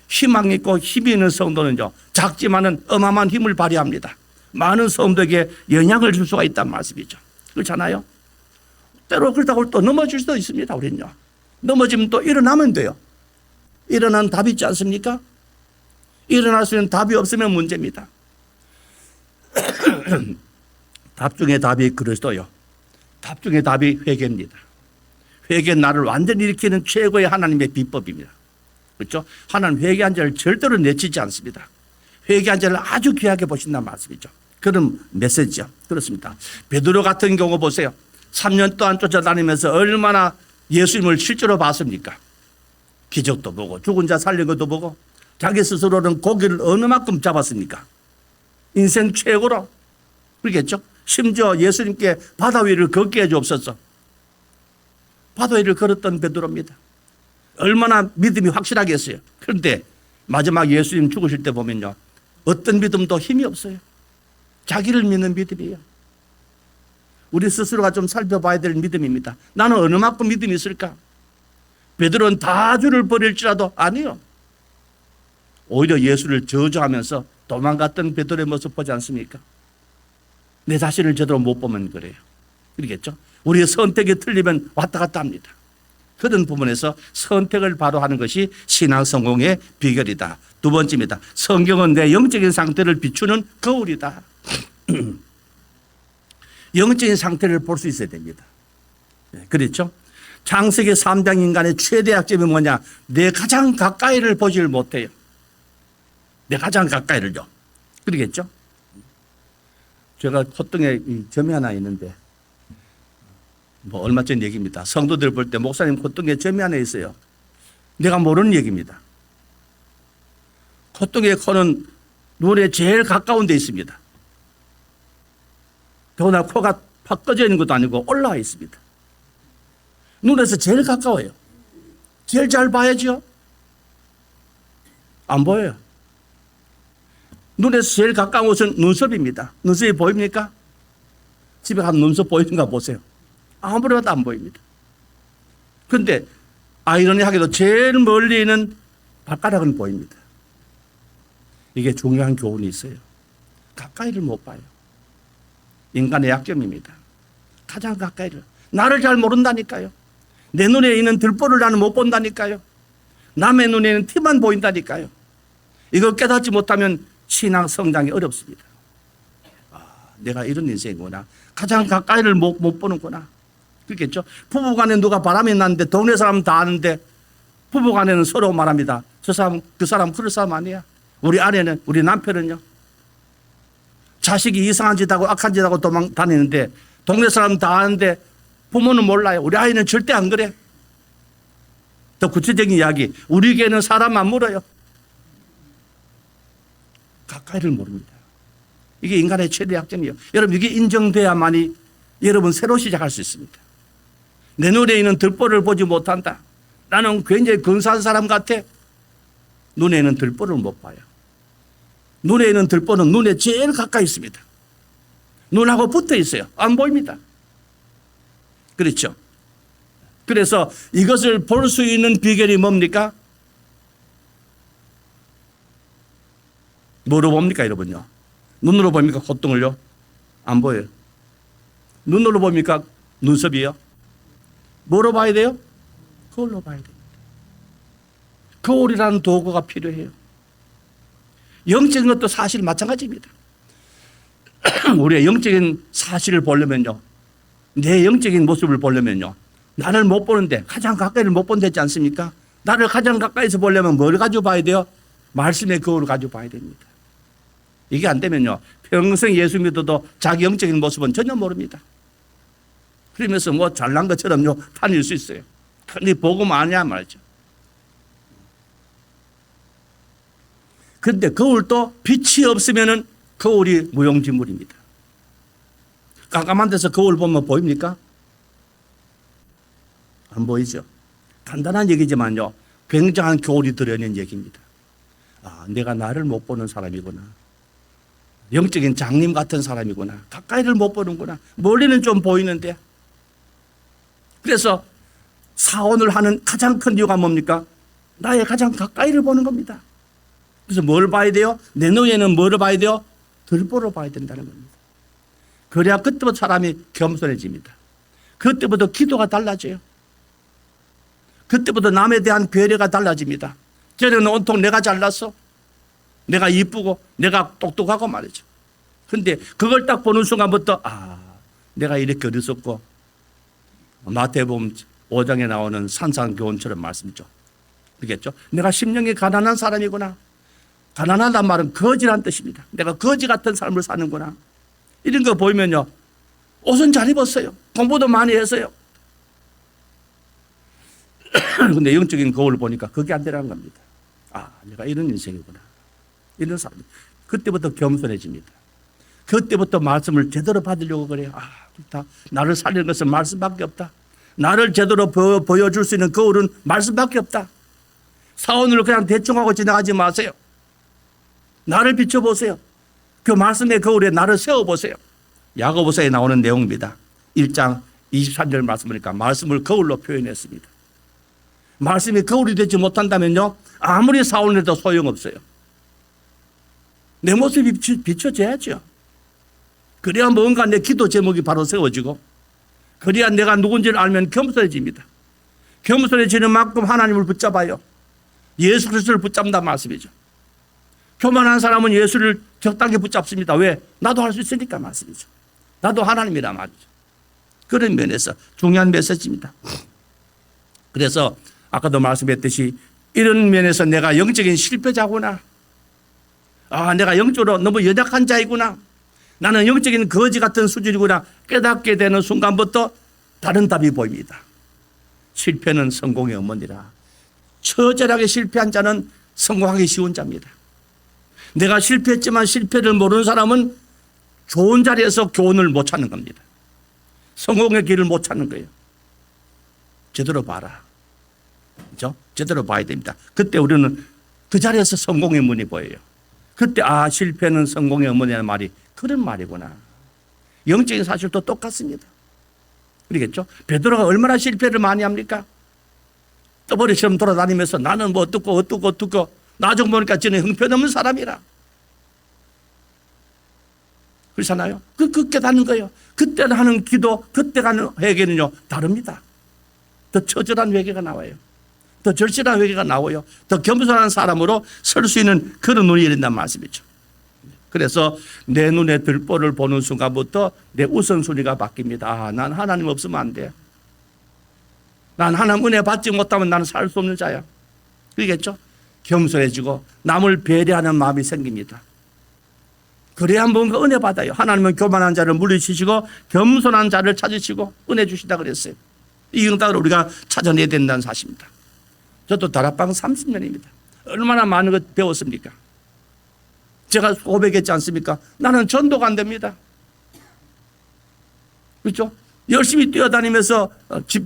희망 있고 힘이 있는 성도는요 작지만은 어마어마한 힘을 발휘합니다. 많은 성도에게 영향을 줄 수가 있다는 말씀이죠. 그렇잖아요. 때로 그렇다고 또 넘어질 수도 있습니다. 우리는요. 넘어지면 또 일어나면 돼요. 일어난 답이 있지 않습니까? 일어날 수 있는 답이 없으면 문제입니다. 답 중에 답이 그리스도요. 답 중에 답이 회개입니다. 회개는 나를 완전히 일으키는 최고의 하나님의 비법입니다. 그렇죠? 하나님 회개한 자를 절대로 내치지 않습니다. 회개한 자를 아주 귀하게 보신다는 말씀이죠. 그런 메시지죠. 그렇습니다. 베드로 같은 경우 보세요. 3년 동안 쫓아다니면서 얼마나 예수님을 실제로 봤습니까? 기적도 보고 죽은 자 살린 것도 보고 자기 스스로는 고기를 어느 만큼 잡았습니까? 인생 최고로. 그러겠죠? 심지어 예수님께 바다 위를 걷게 해주옵소서. 바다 위를 걸었던 베드로입니다. 얼마나 믿음이 확실하겠어요. 그런데 마지막 예수님 죽으실 때 보면요. 어떤 믿음도 힘이 없어요. 자기를 믿는 믿음이에요. 우리 스스로가 좀 살펴봐야 될 믿음입니다. 나는 어느 만큼 믿음이 있을까? 베드로는 다 주를 버릴지라도 아니요. 오히려 예수를 저주하면서 도망갔던 베드로의 모습 보지 않습니까? 내 자신을 제대로 못 보면 그래요. 그러겠죠? 우리의 선택이 틀리면 왔다 갔다 합니다. 그런 부분에서 선택을 바로 하는 것이 신앙 성공의 비결이다. 두 번째입니다. 성경은 내 영적인 상태를 비추는 거울이다. 영적인 상태를 볼 수 있어야 됩니다. 그렇죠? 창세기 3장 인간의 최대 약점이 뭐냐? 내 가장 가까이를 보지를 못해요. 내 가장 가까이를요. 그러겠죠? 제가 콧등에 점이 하나 있는데 뭐 얼마 전 얘기입니다. 성도들 볼 때 목사님 콧등에 점이 하나 있어요. 내가 모르는 얘기입니다. 콧등의 코는 눈에 제일 가까운 데 있습니다. 더구나 코가 팍 꺼져 있는 것도 아니고 올라와 있습니다. 눈에서 제일 가까워요. 제일 잘 봐야죠. 안 보여요. 눈에서 제일 가까운 곳은 눈썹입니다. 눈썹이 보입니까? 집에 가면 눈썹 보이는가 보세요. 아무리 봐도 안 보입니다. 그런데 아이러니하게도 제일 멀리 있는 발가락은 보입니다. 이게 중요한 교훈이 있어요. 가까이를 못 봐요. 인간의 약점입니다. 가장 가까이를. 나를 잘 모른다니까요. 내 눈에 있는 들보를 나는 못 본다니까요. 남의 눈에는 티만 보인다니까요. 이걸 깨닫지 못하면 신앙 성장이 어렵습니다. 내가 이런 인생이구나. 가장 가까이를 못 보는구나. 그렇겠죠? 부부간에 누가 바람이 났는데 동네 사람 다 아는데 부부간에는 서로 말합니다. 저 사람, 그 사람 그럴 사람 아니야. 우리 아내는, 우리 남편은요. 자식이 이상한 짓 하고 악한 짓 하고 도망 다니는데 동네 사람 다 아는데 부모는 몰라요. 우리 아이는 절대 안 그래. 더 구체적인 이야기. 우리 교회는 사람 안 물어요. 가까이를 모릅니다. 이게 인간의 최대 약점이에요. 여러분 이게 인정돼야만이 여러분 새로 시작할 수 있습니다. 내 눈에 있는 들보를 보지 못한다. 나는 굉장히 근사한 사람 같아. 눈에 있는 들보를 못 봐요. 눈에 있는 들보는 눈에 제일 가까이 있습니다. 눈하고 붙어 있어요. 안 보입니다. 그렇죠? 그래서 이것을 볼 수 있는 비결이 뭡니까? 뭐로 봅니까, 여러분요? 눈으로 봅니까, 콧등을요? 안 보여요. 눈으로 봅니까, 눈썹이요? 뭐로 봐야 돼요? 거울로 봐야 됩니다. 거울이라는 도구가 필요해요. 영적인 것도 사실 마찬가지입니다. 우리의 영적인 사실을 보려면요, 내 영적인 모습을 보려면요, 나를 못 보는데 가장 가까이를 못 본다지 않습니까? 나를 가장 가까이서 보려면 뭘 가지고 봐야 돼요? 말씀의 거울을 가지고 봐야 됩니다. 이게 안 되면요, 평생 예수 믿어도 자기 영적인 모습은 전혀 모릅니다. 그러면서 뭐 잘난 것처럼요 다닐 수 있어요. 근데 복음 아니야 말이죠. 근데 거울도 빛이 없으면은 거울이 무용지물입니다. 깜깜한 데서 거울 보면 보입니까? 안 보이죠. 간단한 얘기지만요, 굉장한 교훈이 들어있는 얘기입니다. 아, 내가 나를 못 보는 사람이구나. 영적인 장님 같은 사람이구나. 가까이를 못 보는구나. 멀리는 좀 보이는데. 그래서 사원을 하는 가장 큰 이유가 뭡니까? 나의 가장 가까이를 보는 겁니다. 그래서 뭘 봐야 돼요? 내 눈에는 뭐를 봐야 돼요? 들보로 봐야 된다는 겁니다. 그래야 그때부터 사람이 겸손해집니다. 그때부터 기도가 달라져요. 그때부터 남에 대한 배려가 달라집니다. 저는 온통 내가 잘났어, 내가 이쁘고 내가 똑똑하고 말이죠. 근데 그걸 딱 보는 순간부터 아, 내가 이렇게 어리석고, 마태복음 5장에 나오는 산상교훈처럼 말씀이죠. 그렇겠죠? 내가 심령이 가난한 사람이구나. 가난하단 말은 거지란 뜻입니다. 내가 거지 같은 삶을 사는구나. 이런 거 보이면요, 옷은 잘 입었어요. 공부도 많이 했어요. 근데 영적인 거울을 보니까 그게 안 되라는 겁니다. 아, 내가 이런 인생이구나. 이런 사람. 그때부터 겸손해집니다. 그때부터 말씀을 제대로 받으려고 그래요. 아, 좋다. 나를 살리는 것은 말씀밖에 없다. 나를 제대로 보여줄 수 있는 거울은 말씀밖에 없다. 사원을 그냥 대충 하고 지나가지 마세요. 나를 비춰보세요. 그 말씀의 거울에 나를 세워보세요. 야고보서에 나오는 내용입니다. 1장 23절 말씀이니까 말씀을 거울로 표현했습니다. 말씀이 거울이 되지 못한다면요, 아무리 사원을 해도 소용없어요. 내 모습이 비춰져야죠. 그래야 뭔가 내 기도 제목이 바로 세워지고, 그래야 내가 누군지를 알면 겸손해집니다. 겸손해지는 만큼 하나님을 붙잡아요. 예수 그리스도를 붙잡는다는 말씀이죠. 교만한 사람은 예수를 적당히 붙잡습니다. 왜? 나도 할 수 있으니까 말씀이죠. 나도 하나님이란 말이죠. 그런 면에서 중요한 메시지입니다. 그래서 아까도 말씀했듯이 이런 면에서 내가 영적인 실패자구나. 아, 내가 영적으로 너무 연약한 자이구나. 나는 영적인 거지 같은 수준이구나. 깨닫게 되는 순간부터 다른 답이 보입니다. 실패는 성공의 어머니라. 처절하게 실패한 자는 성공하기 쉬운 자입니다. 내가 실패했지만 실패를 모르는 사람은 좋은 자리에서 교훈을 못 찾는 겁니다. 성공의 길을 못 찾는 거예요. 제대로 봐라. 그렇죠? 제대로 봐야 됩니다. 그때 우리는 그 자리에서 성공의 문이 보여요. 그때 아, 실패는 성공의 어머니라는 말이 그런 말이구나. 영적인 사실도 똑같습니다. 그러겠죠? 베드로가 얼마나 실패를 많이 합니까? 떠버리처럼 돌아다니면서 나는 뭐 어떻고 나중 보니까 저는 형편없는 사람이라. 그렇잖아요. 그 깨닫는 거예요. 그때 하는 기도, 그때 하는 회개는요, 다릅니다. 더 처절한 회개가 나와요. 더 절실한 회개가 나와요. 더 겸손한 사람으로 설 수 있는 그런 눈이 열린다는 말씀이죠. 그래서 내 눈에 들보를 보는 순간부터 내 우선순위가 바뀝니다. 아, 난 하나님 없으면 안 돼. 난 하나님 은혜 받지 못하면 나는 살 수 없는 자야. 그러겠죠? 겸손해지고 남을 배려하는 마음이 생깁니다. 그래야 뭔가 은혜 받아요. 하나님은 교만한 자를 물리치시고 겸손한 자를 찾으시고 은혜 주시다 그랬어요. 이 응답을 우리가 찾아내야 된다는 사실입니다. 저도 다락방 30년입니다. 얼마나 많은 것 배웠습니까? 제가 고백했지 않습니까? 나는 전도가 안 됩니다. 그렇죠? 열심히 뛰어다니면서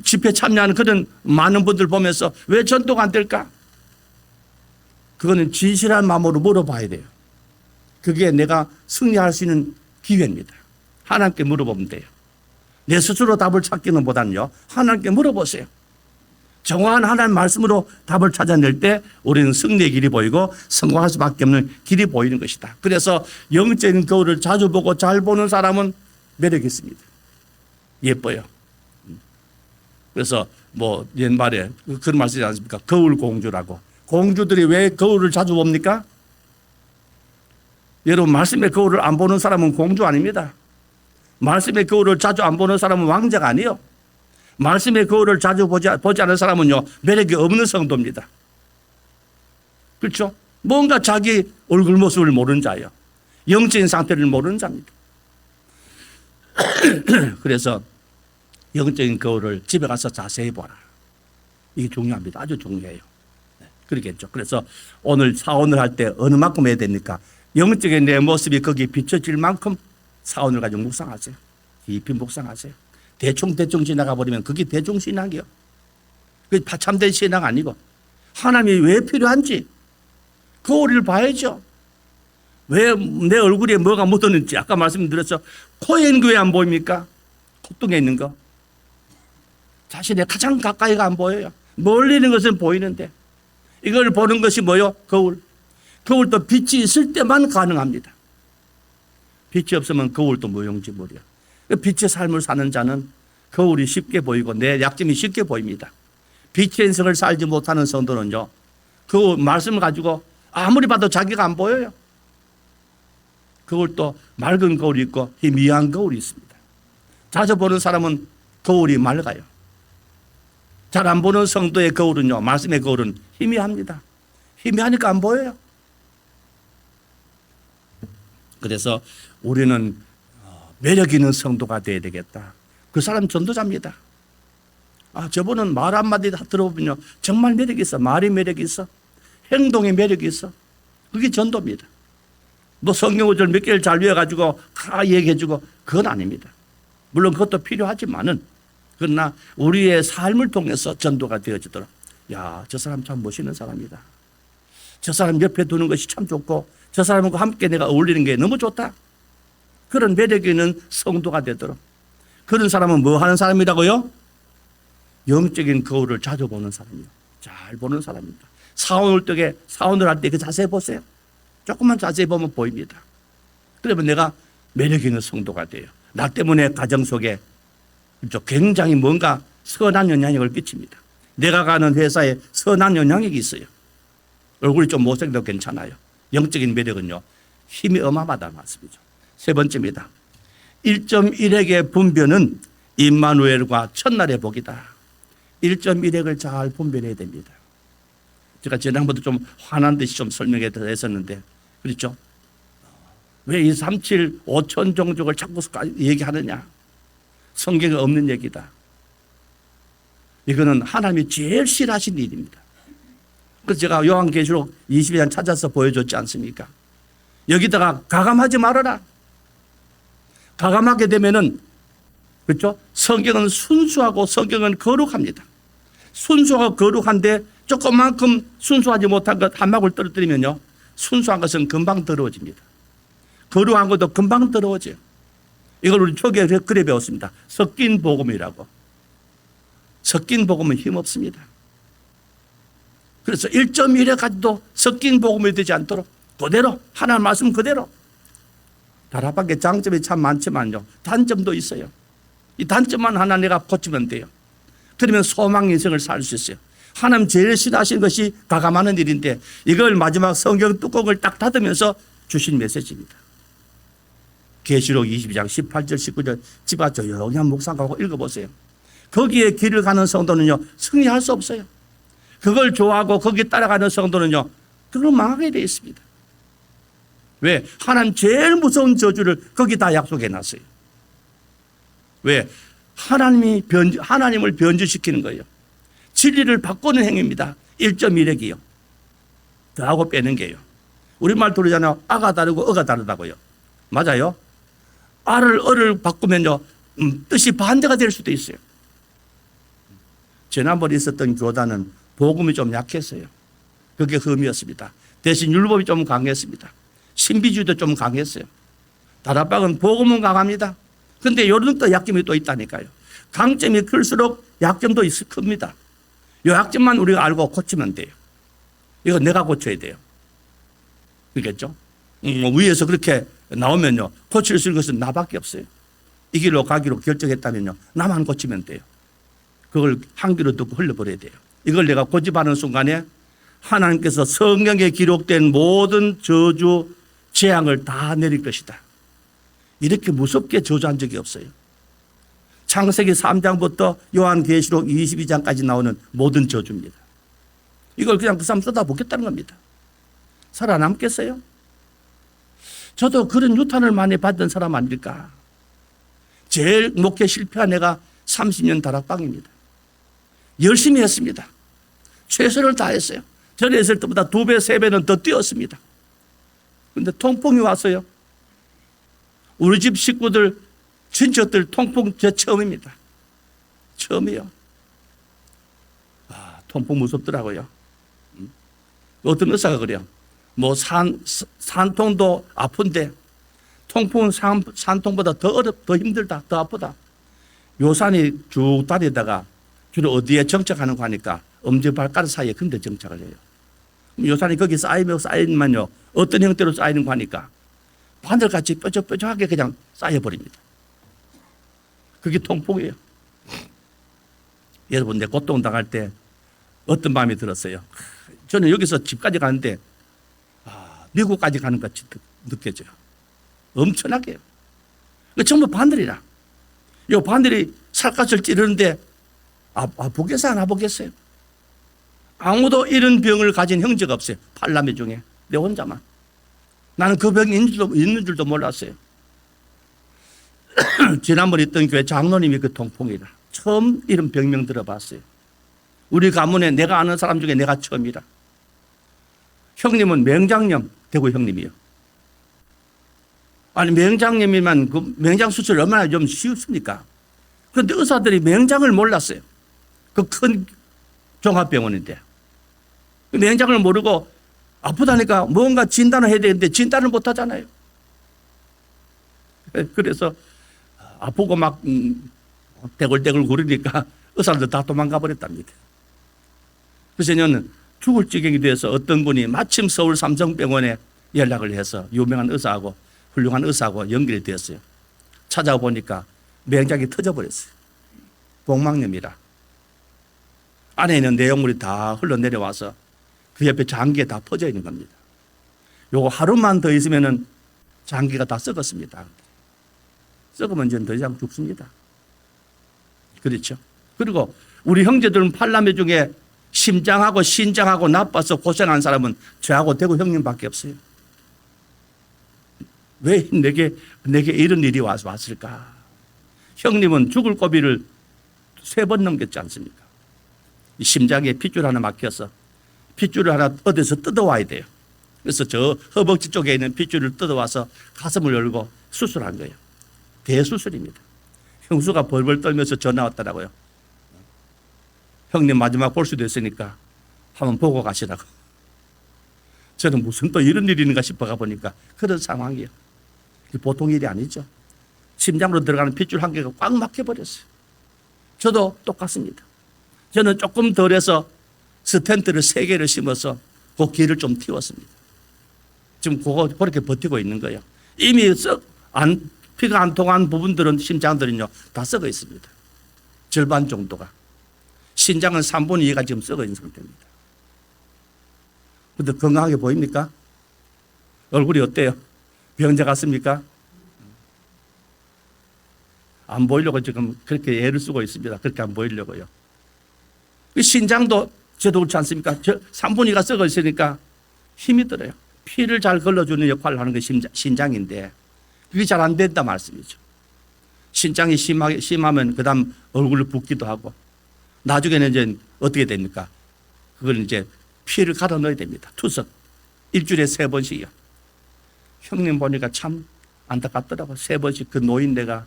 집회 참여하는 그런 많은 분들 보면서 왜 전도가 안 될까? 그거는 진실한 마음으로 물어봐야 돼요. 그게 내가 승리할 수 있는 기회입니다. 하나님께 물어보면 돼요. 내 스스로 답을 찾기는 보다는요, 하나님께 물어보세요. 정확한 하나님 말씀으로 답을 찾아낼 때 우리는 승리의 길이 보이고 성공할 수밖에 없는 길이 보이는 것이다. 그래서 영적인 거울을 자주 보고 잘 보는 사람은 매력이 있습니다. 예뻐요. 그래서 뭐 옛말에 그런 말씀이지 않습니까? 거울 공주라고. 공주들이 왜 거울을 자주 봅니까? 여러분, 말씀의 거울을 안 보는 사람은 공주 아닙니다. 말씀의 거울을 자주 안 보는 사람은 왕자가 아니에요. 말씀의 거울을 자주 보지 않은 사람은요, 매력이 없는 성도입니다. 그렇죠? 뭔가 자기 얼굴 모습을 모르는 자예요. 영적인 상태를 모르는 자입니다. 그래서 영적인 거울을 집에 가서 자세히 보라. 이게 중요합니다. 아주 중요해요. 그러겠죠. 그래서 오늘 사원을 할 때 어느 만큼 해야 됩니까? 영적인 내 모습이 거기에 비춰질 만큼 사원을 가지고 묵상하세요. 깊이 묵상하세요. 대충 지나가 버리면 그게 대중 신앙이요. 그게 참된 신앙 아니고 하나님이 왜 필요한지 거울을 봐야죠. 왜 내 얼굴에 뭐가 묻었는지 아까 말씀드렸죠. 코에 있는 게 왜 안 보입니까? 콧등에 있는 거. 자신의 가장 가까이가 안 보여요. 멀리 있는 것은 보이는데 이걸 보는 것이 뭐요? 거울. 거울도 빛이 있을 때만 가능합니다. 빛이 없으면 거울도 무용지물이야. 빛의 삶을 사는 자는 거울이 쉽게 보이고 내 약점이 쉽게 보입니다. 빛의 인생을 살지 못하는 성도는요, 그 말씀을 가지고 아무리 봐도 자기가 안 보여요. 거울도 맑은 거울이 있고 희미한 거울이 있습니다. 자주 보는 사람은 거울이 맑아요. 잘 안 보는 성도의 거울은요, 말씀의 거울은 희미합니다. 희미하니까 안 보여요. 그래서 우리는 매력 있는 성도가 되어야 되겠다. 그 사람 전도자입니다. 저분은 말 한마디 들어보면요, 정말 매력이 있어. 말이 매력이 있어. 행동에 매력이 있어. 그게 전도입니다. 뭐 성경 구절 몇 개를 잘 외워가지고 다 얘기해주고 그건 아닙니다. 물론 그것도 필요하지만은, 그러나 우리의 삶을 통해서 전도가 되어지도록, 야, 저 사람 참 멋있는 사람이다. 저 사람 옆에 두는 것이 참 좋고 저 사람과 함께 내가 어울리는 게 너무 좋다. 그런 매력 있는 성도가 되도록. 그런 사람은 뭐 하는 사람이라고요? 영적인 거울을 자주 보는 사람이요. 잘 보는 사람입니다. 사원을 할 때 그 자세히 보세요. 조금만 자세히 보면 보입니다. 그러면 내가 매력 있는 성도가 돼요. 나 때문에 가정 속에 굉장히 뭔가 선한 영향력을 끼칩니다. 내가 가는 회사에 선한 영향력이 있어요. 얼굴이 좀 못생겨도 괜찮아요. 영적인 매력은요, 힘이 어마어마하다는 말씀이죠. 세 번째입니다. 1.1핵의 분별은 임마누엘과 첫날의 복이다. 1.1핵을 잘 분별해야 됩니다. 제가 지난번도 좀 화난 듯이 좀 설명해 드렸었는데, 그렇죠? 왜 이 37, 5천 종족을 자꾸 얘기하느냐? 성경에 없는 얘기다. 이거는 하나님이 제일 싫어하신 일입니다. 그래서 제가 요한계시록 22장 찾아서 보여줬지 않습니까? 여기다가 가감하지 말아라. 가감하게 되면은, 그렇죠? 성경은 순수하고 성경은 거룩합니다. 순수하고 거룩한데 조금만큼 순수하지 못한 것 한 방울 떨어뜨리면요, 순수한 것은 금방 더러워집니다. 거룩한 것도 금방 더러워져요. 이걸 우리 초기에 그래 배웠습니다. 섞인 복음이라고. 섞인 복음은 힘없습니다. 그래서 1.1에 가지도 섞인 복음이 되지 않도록 그대로 하나님 말씀 그대로. 다락방의 장점이 참 많지만요, 단점도 있어요. 이 단점만 하나 내가 고치면 돼요. 그러면 소망 인생을 살 수 있어요. 하나님 제일 싫어하시는 것이 가감하는 일인데 이걸 마지막 성경 뚜껑을 딱 닫으면서 주신 메시지입니다. 계시록 22장 18절 19절 집에 조용히 한 묵상하고 읽어보세요. 거기에 길을 가는 성도는요, 승리할 수 없어요. 그걸 좋아하고 거기 따라가는 성도는요, 그걸 망하게 되어 있습니다. 왜? 하나님 제일 무서운 저주를 거기다 약속해 놨어요. 왜? 하나님을 변주시키는 거예요. 진리를 바꾸는 행위입니다. 1.1핵이요. 더하고 빼는 게요. 우리말 들으잖아요. 아가 다르고 어가 다르다고요. 맞아요. 아를 어를 바꾸면요, 뜻이 반대가 될 수도 있어요. 지난번에 있었던 교단은 복음이 좀 약했어요. 그게 흠이었습니다. 대신 율법이 좀 강했습니다. 신비주의도 좀 강했어요. 다락방은 복음은 강합니다. 근데 요런 또 약점이 또 있다니까요. 강점이 클수록 약점도 큽니다. 요 약점만 우리가 알고 고치면 돼요. 이거 내가 고쳐야 돼요. 그렇겠죠? 위에서 그렇게 나오면요, 고칠 수 있는 것은 나밖에 없어요. 이 길로 가기로 결정했다면요, 나만 고치면 돼요. 그걸 한 귀로 듣고 흘려버려야 돼요. 이걸 내가 고집하는 순간에 하나님께서 성경에 기록된 모든 저주, 재앙을 다 내릴 것이다. 이렇게 무섭게 저주한 적이 없어요. 창세기 3장부터 요한계시록 22장까지 나오는 모든 저주입니다. 이걸 그냥 그 사람 쏟아붓겠다는 겁니다. 살아남겠어요? 저도 그런 유탄을 많이 받은 사람 아닐까. 제일 목회 실패한 애가 30년 다락방입니다. 열심히 했습니다. 최선을 다했어요. 전에 했을 때보다 2배, 3배는 더 뛰었습니다. 그런데 통풍이 왔어요. 우리 집 식구들, 친척들 통풍 제 처음입니다. 처음이요. 통풍 무섭더라고요. 어떤 의사가 그래요. 뭐 산통도 아픈데 통풍은 산통보다 더 힘들다, 더 아프다. 요 산이 쭉 다니다가 주로 어디에 정착하는 거 하니까 엄지발가락 사이에 근데 정착을 해요. 요 산이 거기 쌓이면요, 어떤 형태로 쌓이는 거 하니까 바늘같이 뾰족뾰족하게 그냥 쌓여버립니다. 그게 통풍이에요. 여러분, 내 고통당할 때 어떤 마음이 들었어요? 저는 여기서 집까지 가는데 미국까지 가는 것 같이 느껴져요. 엄청나게요. 전부 바늘이라. 이 바늘이 살갗을 찌르는데 아프겠어요? 안 아프겠어요? 아무도 이런 병을 가진 형제가 없어요. 팔남매 중에 내 혼자만. 나는 그 병이 있는 줄도 몰랐어요. 지난번에 있던 교회 장로님이 그 통풍이라. 처음 이런 병명 들어봤어요. 우리 가문에 내가 아는 사람 중에 내가 처음이라. 형님은 맹장염, 대구 형님이요. 아니, 맹장염이면 그 맹장 수술 얼마나 좀 쉬웠습니까? 그런데 의사들이 맹장을 몰랐어요. 그 큰 종합병원인데. 맹장을 모르고 아프다니까 뭔가 진단을 해야 되는데 진단을 못 하잖아요. 그래서 아프고 막 대굴대굴 구르니까 의사들 다 도망가 버렸답니다. 그래서 저는 죽을 지경이 돼서 어떤 분이 마침 서울 삼성병원에 연락을 해서 유명한 의사하고 훌륭한 의사하고 연결이 되었어요. 찾아보니까 맹장이 터져버렸어요. 복막염이라. 안에 있는 내용물이 다 흘러내려와서 그 옆에 장기에 다 퍼져 있는 겁니다. 요거 하루만 더 있으면은 장기가 다 썩었습니다. 썩으면 이제 더 이상 죽습니다. 그렇죠. 그리고 우리 형제들은 팔남매 중에 심장하고 신장하고 나빠서 고생한 사람은 저하고 대구 형님밖에 없어요. 왜 내게 이런 일이 왔을까? 형님은 죽을 고비를 3번 넘겼지 않습니까? 심장에 핏줄 하나 막혀서 핏줄을 하나 어디서 뜯어와야 돼요. 그래서 저 허벅지 쪽에 있는 핏줄을 뜯어와서 가슴을 열고 수술한 거예요. 대수술입니다. 형수가 벌벌 떨면서 전화 왔더라고요. 형님 마지막 볼 수도 있으니까 한번 보고 가시라고. 저는 무슨 또 이런 일이 있는가 싶어 가보니까 그런 상황이에요. 보통 일이 아니죠. 심장으로 들어가는 핏줄 한 개가 꽉 막혀버렸어요. 저도 똑같습니다. 저는 조금 덜해서 스텐트를 3개를 심어서 그 길을 좀 틔웠습니다. 지금 그렇게 버티고 있는 거예요. 이미 피가 안 통한 부분들은 심장들은요 다 썩어 있습니다. 절반 정도가. 신장은 3분의 2가 지금 썩어 있는 상태입니다. 그런데 건강하게 보입니까? 얼굴이 어때요? 병자 같습니까? 안 보이려고 지금 그렇게 애를 쓰고 있습니다. 그렇게 안 보이려고요. 신장도 저도 그렇지 않습니까? 3분의 2가 썩어 있으니까 힘이 들어요. 피를 잘 걸러주는 역할을 하는 게 신장인데 그게 잘 안 된다 말씀이죠. 신장이 심하면 그 다음 얼굴을 붓기도 하고 나중에는 이제 어떻게 됩니까? 그걸 이제 피를 갈아 넣어야 됩니다. 투석. 일주일에 3번씩이요. 형님 보니까 참 안타깝더라고요. 3번씩 그 노인네가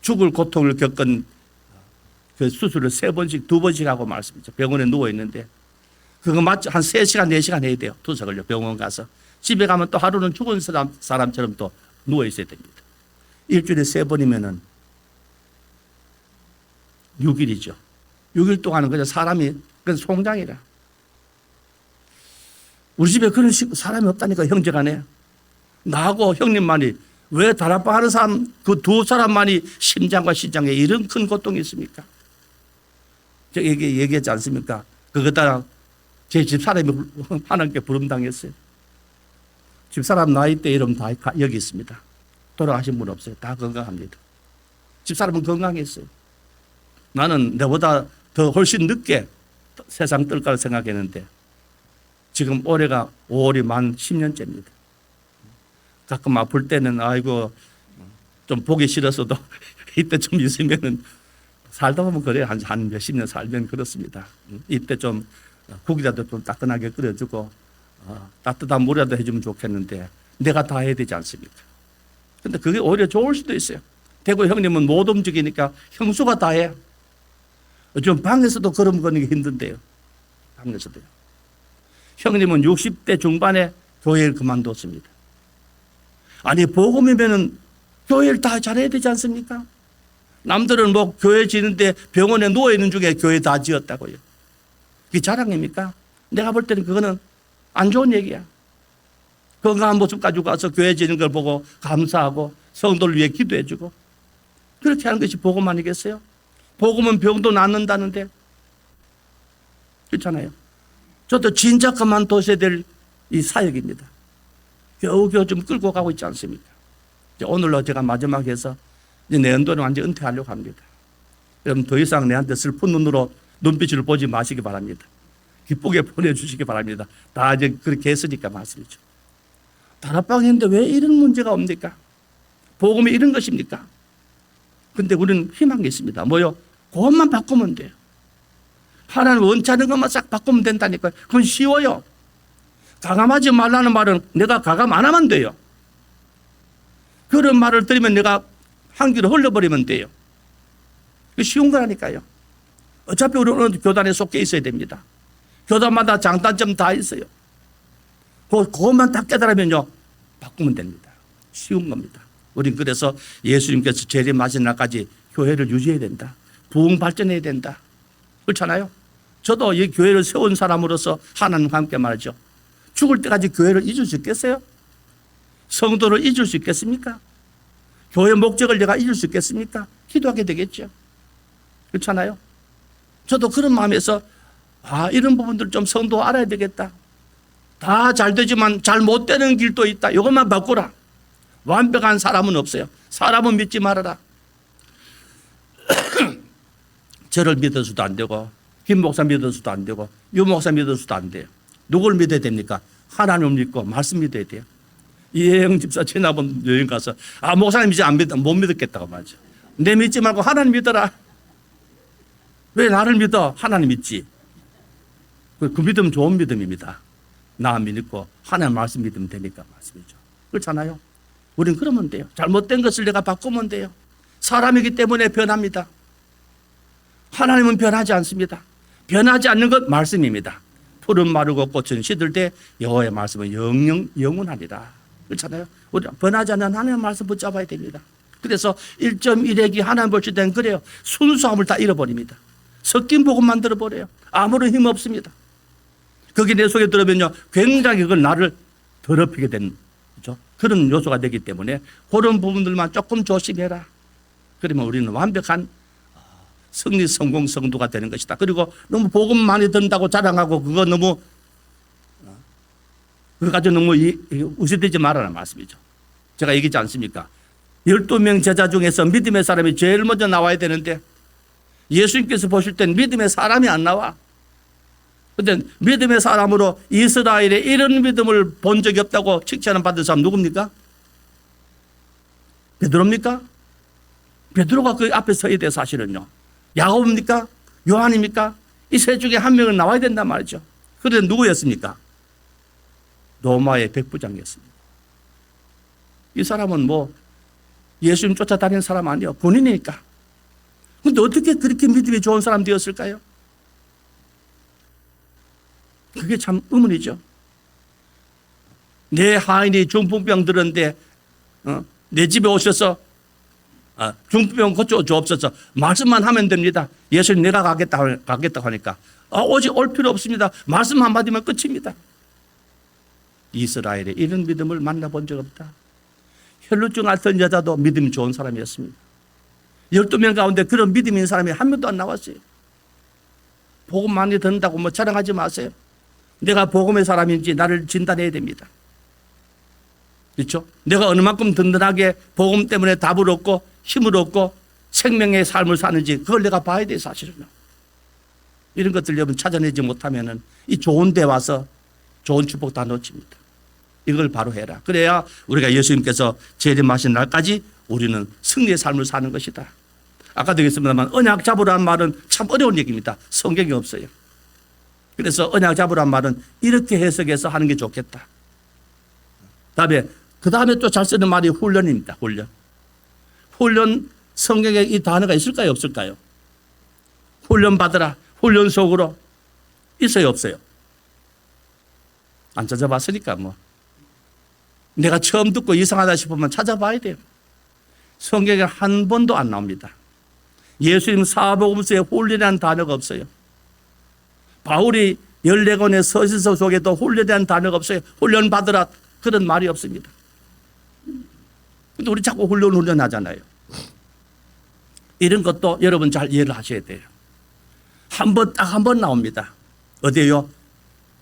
죽을 고통을 겪은 그 수술을 3번씩, 2번씩 하고 말씀이죠. 병원에 누워있는데 그거 맞죠? 한 3시간, 4시간 해야 돼요. 투석을요. 병원 가서. 집에 가면 또 하루는 죽은 사람처럼 또 누워있어야 됩니다. 일주일에 3번이면은 6일이죠. 6일 동안은 그냥 사람이 그냥 송장이라. 우리 집에 그런 사람이 없다니까, 형제간에. 나하고 형님만이, 왜 다락방 하는 사람, 그 두 사람만이 심장과 시장에 이런 큰 고통이 있습니까? 제가 얘기했지 않습니까? 그거다가 제 집사람이 하나님께 부름당했어요. 집사람 나이대 이름 다 여기 있습니다. 돌아가신 분 없어요. 다 건강합니다. 집사람은 건강했어요. 나는 내보다 더 훨씬 늦게 세상 뜰 거라 생각했는데 지금 올해가 5월이 만 10년째입니다. 가끔 아플 때는 아이고 좀 보기 싫어서도 이때 좀 있으면은 살다 보면 그래요. 한 몇십 년 살면 그렇습니다. 이때 좀 국이라도 좀 따끈하게 끓여주고 따뜻한 물이라도 해주면 좋겠는데 내가 다 해야 되지 않습니까? 근데 그게 오히려 좋을 수도 있어요. 대구 형님은 못 움직이니까 형수가 다 해. 요즘 방에서도 그런 거는 힘든데요. 방에서도요. 형님은 60대 중반에 교회를 그만뒀습니다. 아니 복음이면은 교회를 다 잘해야 되지 않습니까? 남들은 뭐 교회 지는데 병원에 누워있는 중에 교회 다 지었다고요. 그게 자랑입니까? 내가 볼 때는 그거는 안 좋은 얘기야. 건강한 모습 가지고 가서 교회 지는 걸 보고 감사하고 성도를 위해 기도해주고 그렇게 하는 것이 복음 아니겠어요? 복음은 병도 낫는다는데 그렇잖아요. 저도 진짜 그만둬야 될 이 사역입니다. 겨우겨우 좀 끌고 가고 있지 않습니까? 오늘로 제가 마지막에 해서 이제 내년도는 완전 은퇴하려고 합니다. 여러분 더 이상 내한테 슬픈 눈으로 눈빛을 보지 마시기 바랍니다. 기쁘게 보내주시기 바랍니다. 다 이제 그렇게 했으니까 말씀이죠. 다락방 했는데 왜 이런 문제가 옵니까? 복음이 이런 것입니까? 근데 우리는 희망이 있습니다. 뭐요? 그것만 바꾸면 돼요. 하나님 원치 않는 것만 싹 바꾸면 된다니까요. 그건 쉬워요. 가감하지 말라는 말은 내가 가감 안 하면 돼요. 그런 말을 들으면 내가 한 귀로 흘려버리면 돼요. 쉬운 거라니까요. 어차피 우리는 교단에 속해 있어야 됩니다. 교단마다 장단점 다 있어요. 그것만 딱 깨달으면요 바꾸면 됩니다. 쉬운 겁니다. 우린 그래서 예수님께서 재림하신 날까지 교회를 유지해야 된다. 부흥 발전해야 된다. 그렇잖아요. 저도 이 교회를 세운 사람으로서 하나님과 함께 말이죠. 죽을 때까지 교회를 잊을 수 있겠어요? 성도를 잊을 수 있겠습니까? 교회 목적을 내가 잊을 수 있겠습니까? 기도하게 되겠죠. 그렇잖아요. 저도 그런 마음에서 이런 부분들 좀 성도 알아야 되겠다. 다 잘 되지만 잘 못 되는 길도 있다. 이것만 바꾸라. 완벽한 사람은 없어요. 사람은 믿지 말아라. 저를 믿어서도 안 되고 김 목사 믿어서도 안 되고 유 목사 믿어서도 안 돼요. 누굴 믿어야 됩니까? 하나님을 믿고 말씀 믿어야 돼요. 이혜영 집사 지난번 여행 가서 목사님 이제 못 믿겠다고 말이죠. 내 믿지 말고 하나님 믿어라. 왜 나를 믿어? 하나님 믿지. 그 믿음 좋은 믿음입니다. 나 믿고 하나님 말씀 믿으면 되니까 말씀이죠. 그렇잖아요. 우린 그러면 돼요. 잘못된 것을 내가 바꾸면 돼요. 사람이기 때문에 변합니다. 하나님은 변하지 않습니다. 변하지 않는 것 말씀입니다. 풀은 마르고 꽃은 시들 때 여호와의 말씀은 영원하리라. 그렇잖아요. 우리 변하지 않는 하나님의 말씀 붙잡아야 됩니다. 그래서 1.1핵이 하나님 볼 때는 그래요. 순수함을 다 잃어버립니다. 섞인 복음 만들어버려요. 아무런 힘 없습니다. 그게 내 속에 들어오면요 굉장히 그걸 나를 더럽히게 되는 그렇죠? 그런 요소가 되기 때문에 그런 부분들만 조금 조심해라. 그러면 우리는 완벽한 승리 성공 성도가 되는 것이다. 그리고 너무 복음 많이 든다고 자랑하고 그거 너무 그거 가지고 너무 우스대지 말라는 말씀이죠. 제가 얘기하지 않습니까? 12명 제자 중에서 믿음의 사람이 제일 먼저 나와야 되는데 예수님께서 보실 땐 믿음의 사람이 안 나와. 그런데 믿음의 사람으로 이스라엘에 이런 믿음을 본 적이 없다고 칭찬을 받은 사람 누굽니까? 베드로입니까? 베드로가 그 앞에 서야 돼 사실은요. 야고보입니까? 요한입니까? 이 세 중에 한 명은 나와야 된단 말이죠. 그런데 누구였습니까? 로마의 백부장이었습니다. 이 사람은 뭐 예수님 쫓아다니는 사람 아니에요. 본인이니까. 그런데 어떻게 그렇게 믿음이 좋은 사람 되었을까요? 그게 참 의문이죠. 내 하인이 중풍병 들었는데 내 집에 오셔서 중풍병 고쳐 주옵소서. 말씀만 하면 됩니다. 예수님 내가 가겠다고 하니까 오직 올 필요 없습니다. 말씀 한마디면 끝입니다. 이스라엘에 이런 믿음을 만나본 적 없다. 혈루증 앓던 여자도 믿음이 좋은 사람이었습니다. 12명 가운데 그런 믿음 있는 사람이 한 명도 안 나왔어요. 복음 많이 듣는다고 뭐 자랑하지 마세요. 내가 복음의 사람인지 나를 진단해야 됩니다. 그렇죠? 내가 어느 만큼 든든하게 복음 때문에 답을 얻고 힘을 얻고 생명의 삶을 사는지 그걸 내가 봐야 돼 사실은요. 이런 것들 여러분 찾아내지 못하면은 이 좋은 데 와서 좋은 축복 다 놓칩니다. 이걸 바로 해라. 그래야 우리가 예수님께서 재림하신 날까지 우리는 승리의 삶을 사는 것이다. 아까도 얘기했습니다만 언약 잡으라는 말은 참 어려운 얘기입니다. 성경이 없어요. 그래서 언약 잡으라는 말은 이렇게 해석해서 하는 게 좋겠다. 그 다음에 또 잘 쓰는 말이 훈련입니다. 훈련 성경에 이 단어가 있을까요? 없을까요? 훈련 받으라. 훈련 속으로 있어요? 없어요? 안 찾아봤으니까 뭐. 내가 처음 듣고 이상하다 싶으면 찾아봐야 돼요. 성경에 한 번도 안 나옵니다. 예수님 사복음서에 훈련이라는 단어가 없어요. 바울이 14권의 서신서 속에도 훈련이라는 단어가 없어요. 훈련 받으라 그런 말이 없습니다. 근데 우리 자꾸 훈련 하잖아요. 이런 것도 여러분 잘 이해를 하셔야 돼요. 딱 한 번 나옵니다. 어디에요?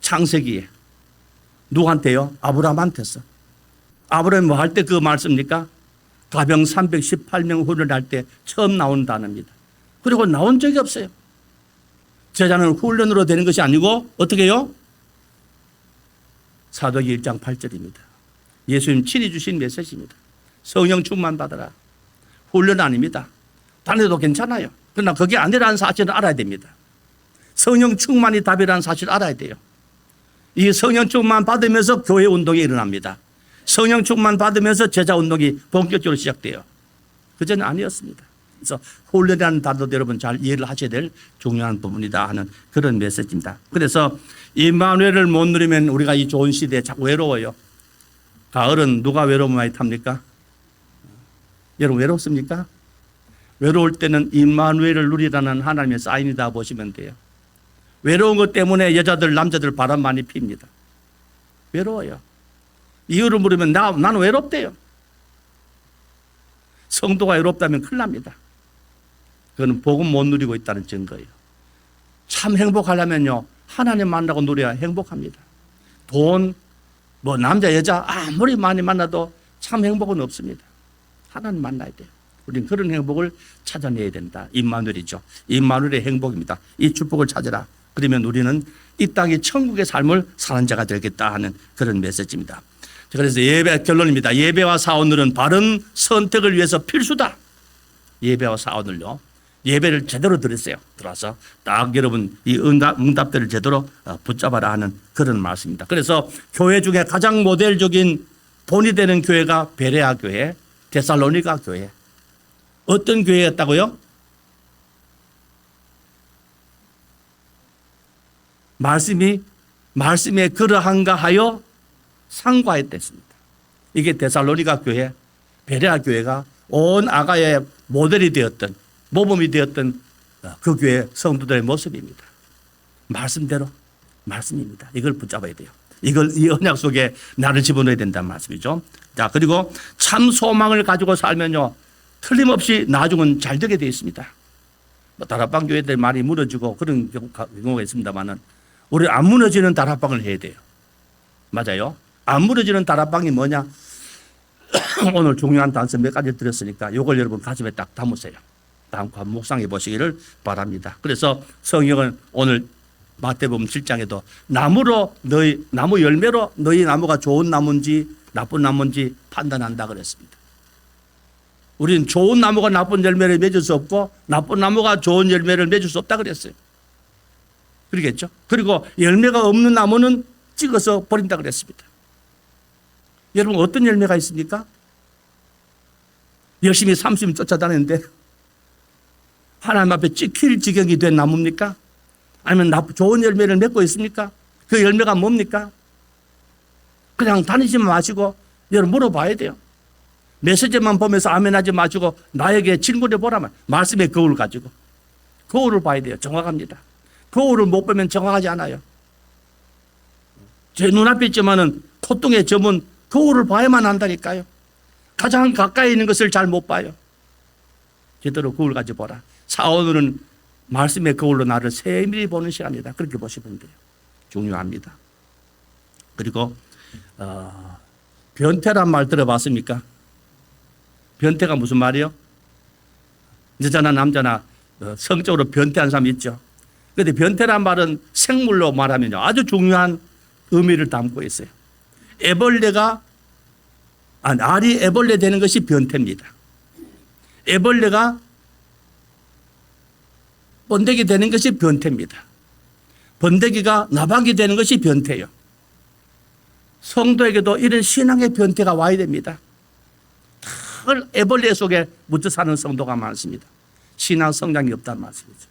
창세기에. 누구한테요? 아브라함한테서. 아브라함이 뭐 할 때 그 말씀입니까? 가병 318명 훈련할 때 처음 나온 단어입니다. 그리고 나온 적이 없어요. 제자는 훈련으로 되는 것이 아니고 어떻게 해요? 사도기 1장 8절입니다. 예수님 친히 주신 메시지입니다. 성령 충만 받아라. 훈련 아닙니다. 다녀도 괜찮아요. 그러나 그게 아니라는 사실을 알아야 됩니다. 성령 충만이 답이라는 사실을 알아야 돼요. 이 성령 충만 받으면서 교회 운동이 일어납니다. 성령 충만 받으면서 제자 운동이 본격적으로 시작돼요. 그전에 아니었습니다. 그래서 훈련이라는 단어도 여러분 잘 이해를 하셔야 될 중요한 부분이다 하는 그런 메시지입니다. 그래서 임마누엘을 못 누리면 우리가 이 좋은 시대에 자꾸 외로워요. 가을은 누가 외로움 많이 탑니까? 여러분 외롭습니까? 외로울 때는 임마누엘을 누리라는 하나님의 사인이다 보시면 돼요. 외로운 것 때문에 여자들 남자들 바람 많이 핍니다. 외로워요. 이유를 물으면 나는 외롭대요. 성도가 외롭다면 큰일 납니다. 그건 복음 못 누리고 있다는 증거예요. 참 행복하려면요 하나님 만나고 누려야 행복합니다. 돈, 남자 여자 아무리 많이 만나도 참 행복은 없습니다. 하나님 만나야 돼요. 우리는 그런 행복을 찾아내야 된다. 임마누엘이죠. 임마누엘의 행복입니다. 이 축복을 찾아라. 그러면 우리는 이 땅이 천국의 삶을 사는 자가 되겠다 하는 그런 메시지입니다. 그래서 예배 결론입니다. 예배와 사오늘은 바른 선택을 위해서 필수다. 예배와 사오늘요. 예배를 제대로 드렸어요. 들어와서 딱 여러분 이 응답들을 제대로 붙잡아라 하는 그런 말씀입니다. 그래서 교회 중에 가장 모델적인 본이 되는 교회가 베레아 교회, 데살로니가 교회. 어떤 교회였다고요? 말씀에 그러한가 하여 상과했댔습니다. 이게 데살로니가 교회, 베레아 교회가 온 아가의 모델이 되었던 모범이 되었던 그 교회 성도들의 모습입니다. 말씀대로 말씀입니다. 이걸 붙잡아야 돼요. 이걸 이 언약 속에 나를 집어넣어야 된다는 말씀이죠. 자, 그리고 참 소망을 가지고 살면요 틀림없이 나중은 잘 되게 되어 있습니다. 다락방 교회들 많이 무너지고 그런 경우가 있습니다만은 우리 안 무너지는 다락방을 해야 돼요. 맞아요. 안 무너지는 다락방이 뭐냐? 오늘 중요한 단서 몇 가지 드렸으니까 이걸 여러분 가슴에 딱 담으세요. 다음 번 묵상해 보시기를 바랍니다. 그래서 성경은 오늘 마태복음 7장에도 나무 열매로 너희 나무가 좋은 나무인지 나쁜 나무인지 판단한다 그랬습니다. 우리는 좋은 나무가 나쁜 열매를 맺을 수 없고 나쁜 나무가 좋은 열매를 맺을 수 없다 그랬어요. 그러겠죠? 그리고 열매가 없는 나무는 찍어서 버린다 그랬습니다. 여러분 어떤 열매가 있습니까? 열심히 30년 쫓아다녔는데 하나님 앞에 찍힐 지경이 된 나무입니까? 아니면 좋은 열매를 맺고 있습니까? 그 열매가 뭡니까? 그냥 다니지 마시고 여러분 물어봐야 돼요. 메시지만 보면서 아멘하지 마시고 나에게 질문해 보라면 말씀의 거울을 가지고 거울을 봐야 돼요. 정확합니다. 거울을 못 보면 정확하지 않아요. 제 눈앞에 있지만은 콧등에 점은 거울을 봐야만 한다니까요. 가장 가까이 있는 것을 잘 못 봐요. 제대로 거울 가지고 보라. 오늘은 말씀의 거울로 나를 세밀히 보는 시간이다. 그렇게 보시면 돼요. 중요합니다. 그리고 변태란 말 들어봤습니까? 변태가 무슨 말이요? 여자나 남자나 성적으로 변태한 사람 있죠. 그런데 변태란 말은 생물로 말하면요 아주 중요한 의미를 담고 있어요. 알이 애벌레 되는 것이 변태입니다. 애벌레가 번데기 되는 것이 변태입니다. 번데기가 나박이 되는 것이 변태예요. 성도에게도 이런 신앙의 변태가 와야 됩니다. 늘 애벌레 속에 묻혀 사는 성도가 많습니다. 신앙 성장이 없다는 말씀이죠.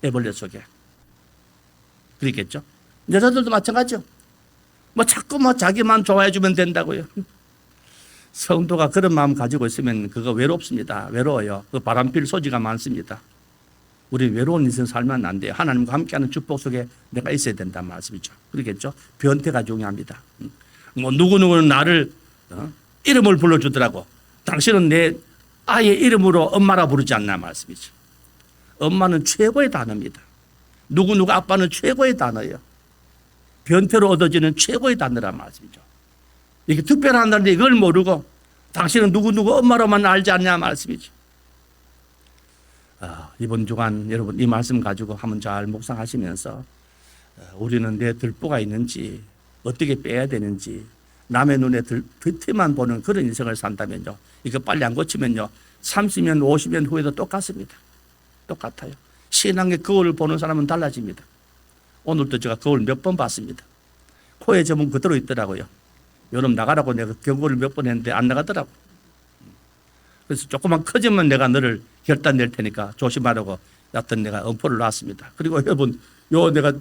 애벌레 속에. 그렇겠죠? 여자들도 마찬가지죠. 자꾸 자기만 좋아해 주면 된다고요. 성도가 그런 마음 가지고 있으면 그거 외롭습니다. 외로워요. 그 바람필 소지가 많습니다. 우리 외로운 인생 살면 안 돼요. 하나님과 함께하는 축복 속에 내가 있어야 된다는 말씀이죠. 그렇겠죠? 변태가 중요합니다. 누구누구는 나를 이름을 불러주더라고. 당신은 내 아이의 이름으로 엄마라 부르지 않나 말씀이죠. 엄마는 최고의 단어입니다. 누구누구 아빠는 최고의 단어예요. 변태로 얻어지는 최고의 단어란 말씀이죠. 이게 특별한다는데 이걸 모르고 당신은 누구누구 엄마로만 알지 않냐 말씀이죠. 이번 주간 여러분 이 말씀 가지고 한번 잘 묵상하시면서 우리는 내 들보가 있는지 어떻게 빼야 되는지 남의 눈에 겉에만 보는 그런 인생을 산다면요. 이거 빨리 안 고치면요. 30년, 50년 후에도 똑같습니다. 똑같아요. 신앙의 거울을 보는 사람은 달라집니다. 오늘도 제가 거울 몇 번 봤습니다. 코에 점은 그대로 있더라고요. 여름 나가라고 내가 경고를 몇 번 했는데 안 나가더라고. 그래서 조금만 커지면 내가 너를 결단 낼 테니까 조심하라고 어떤 내가 엄포를 놨습니다. 그리고 여러분, 내가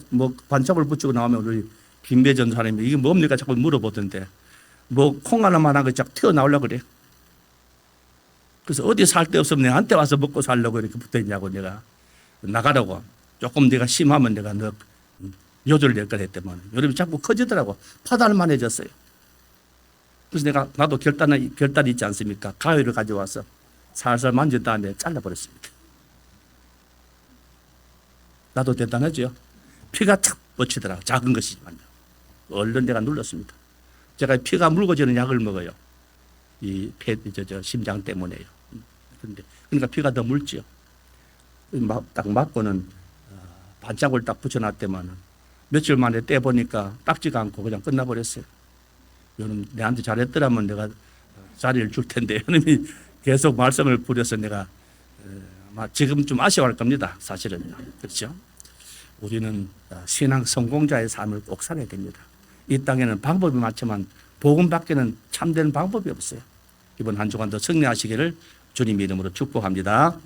반짝을 붙이고 나오면 우리 김배전 사람이 이게 뭡니까 자꾸 물어보던데 콩 하나만한 거 자꾸 튀어나오려고 그래. 그래서 어디 살 데 없으면 내한테 와서 먹고 살려고 이렇게 붙어 있냐고 내가 나가라고. 조금 네가 심하면 내가 너 요절을 낼 걸 했더만 여름이 자꾸 커지더라고. 파달만해졌어요. 그래서 나도 결단이 있지 않습니까? 가위를 가져와서 살살 만진 다음에 잘라버렸습니다. 나도 대단하죠. 피가 탁 뻗치더라고. 작은 것이지만요. 얼른 내가 눌렀습니다. 제가 피가 묽어지는 약을 먹어요. 심장 때문에요. 그러니까 피가 더 묽지요. 딱 맞고는 반짝을 딱 붙여놨더만 며칠 만에 떼보니까 닦지가 않고 그냥 끝나버렸어요. 여러분 내한테 잘했더라면 내가 자리를 줄 텐데 여러분이 계속 말씀을 부려서 내가 지금 좀 아쉬워할 겁니다. 사실은요. 그렇죠? 우리는 신앙 성공자의 삶을 꼭 살아야 됩니다. 이 땅에는 방법이 많지만 복음밖에는 참된 방법이 없어요. 이번 한 주간도 승리하시기를 주님 이름으로 축복합니다.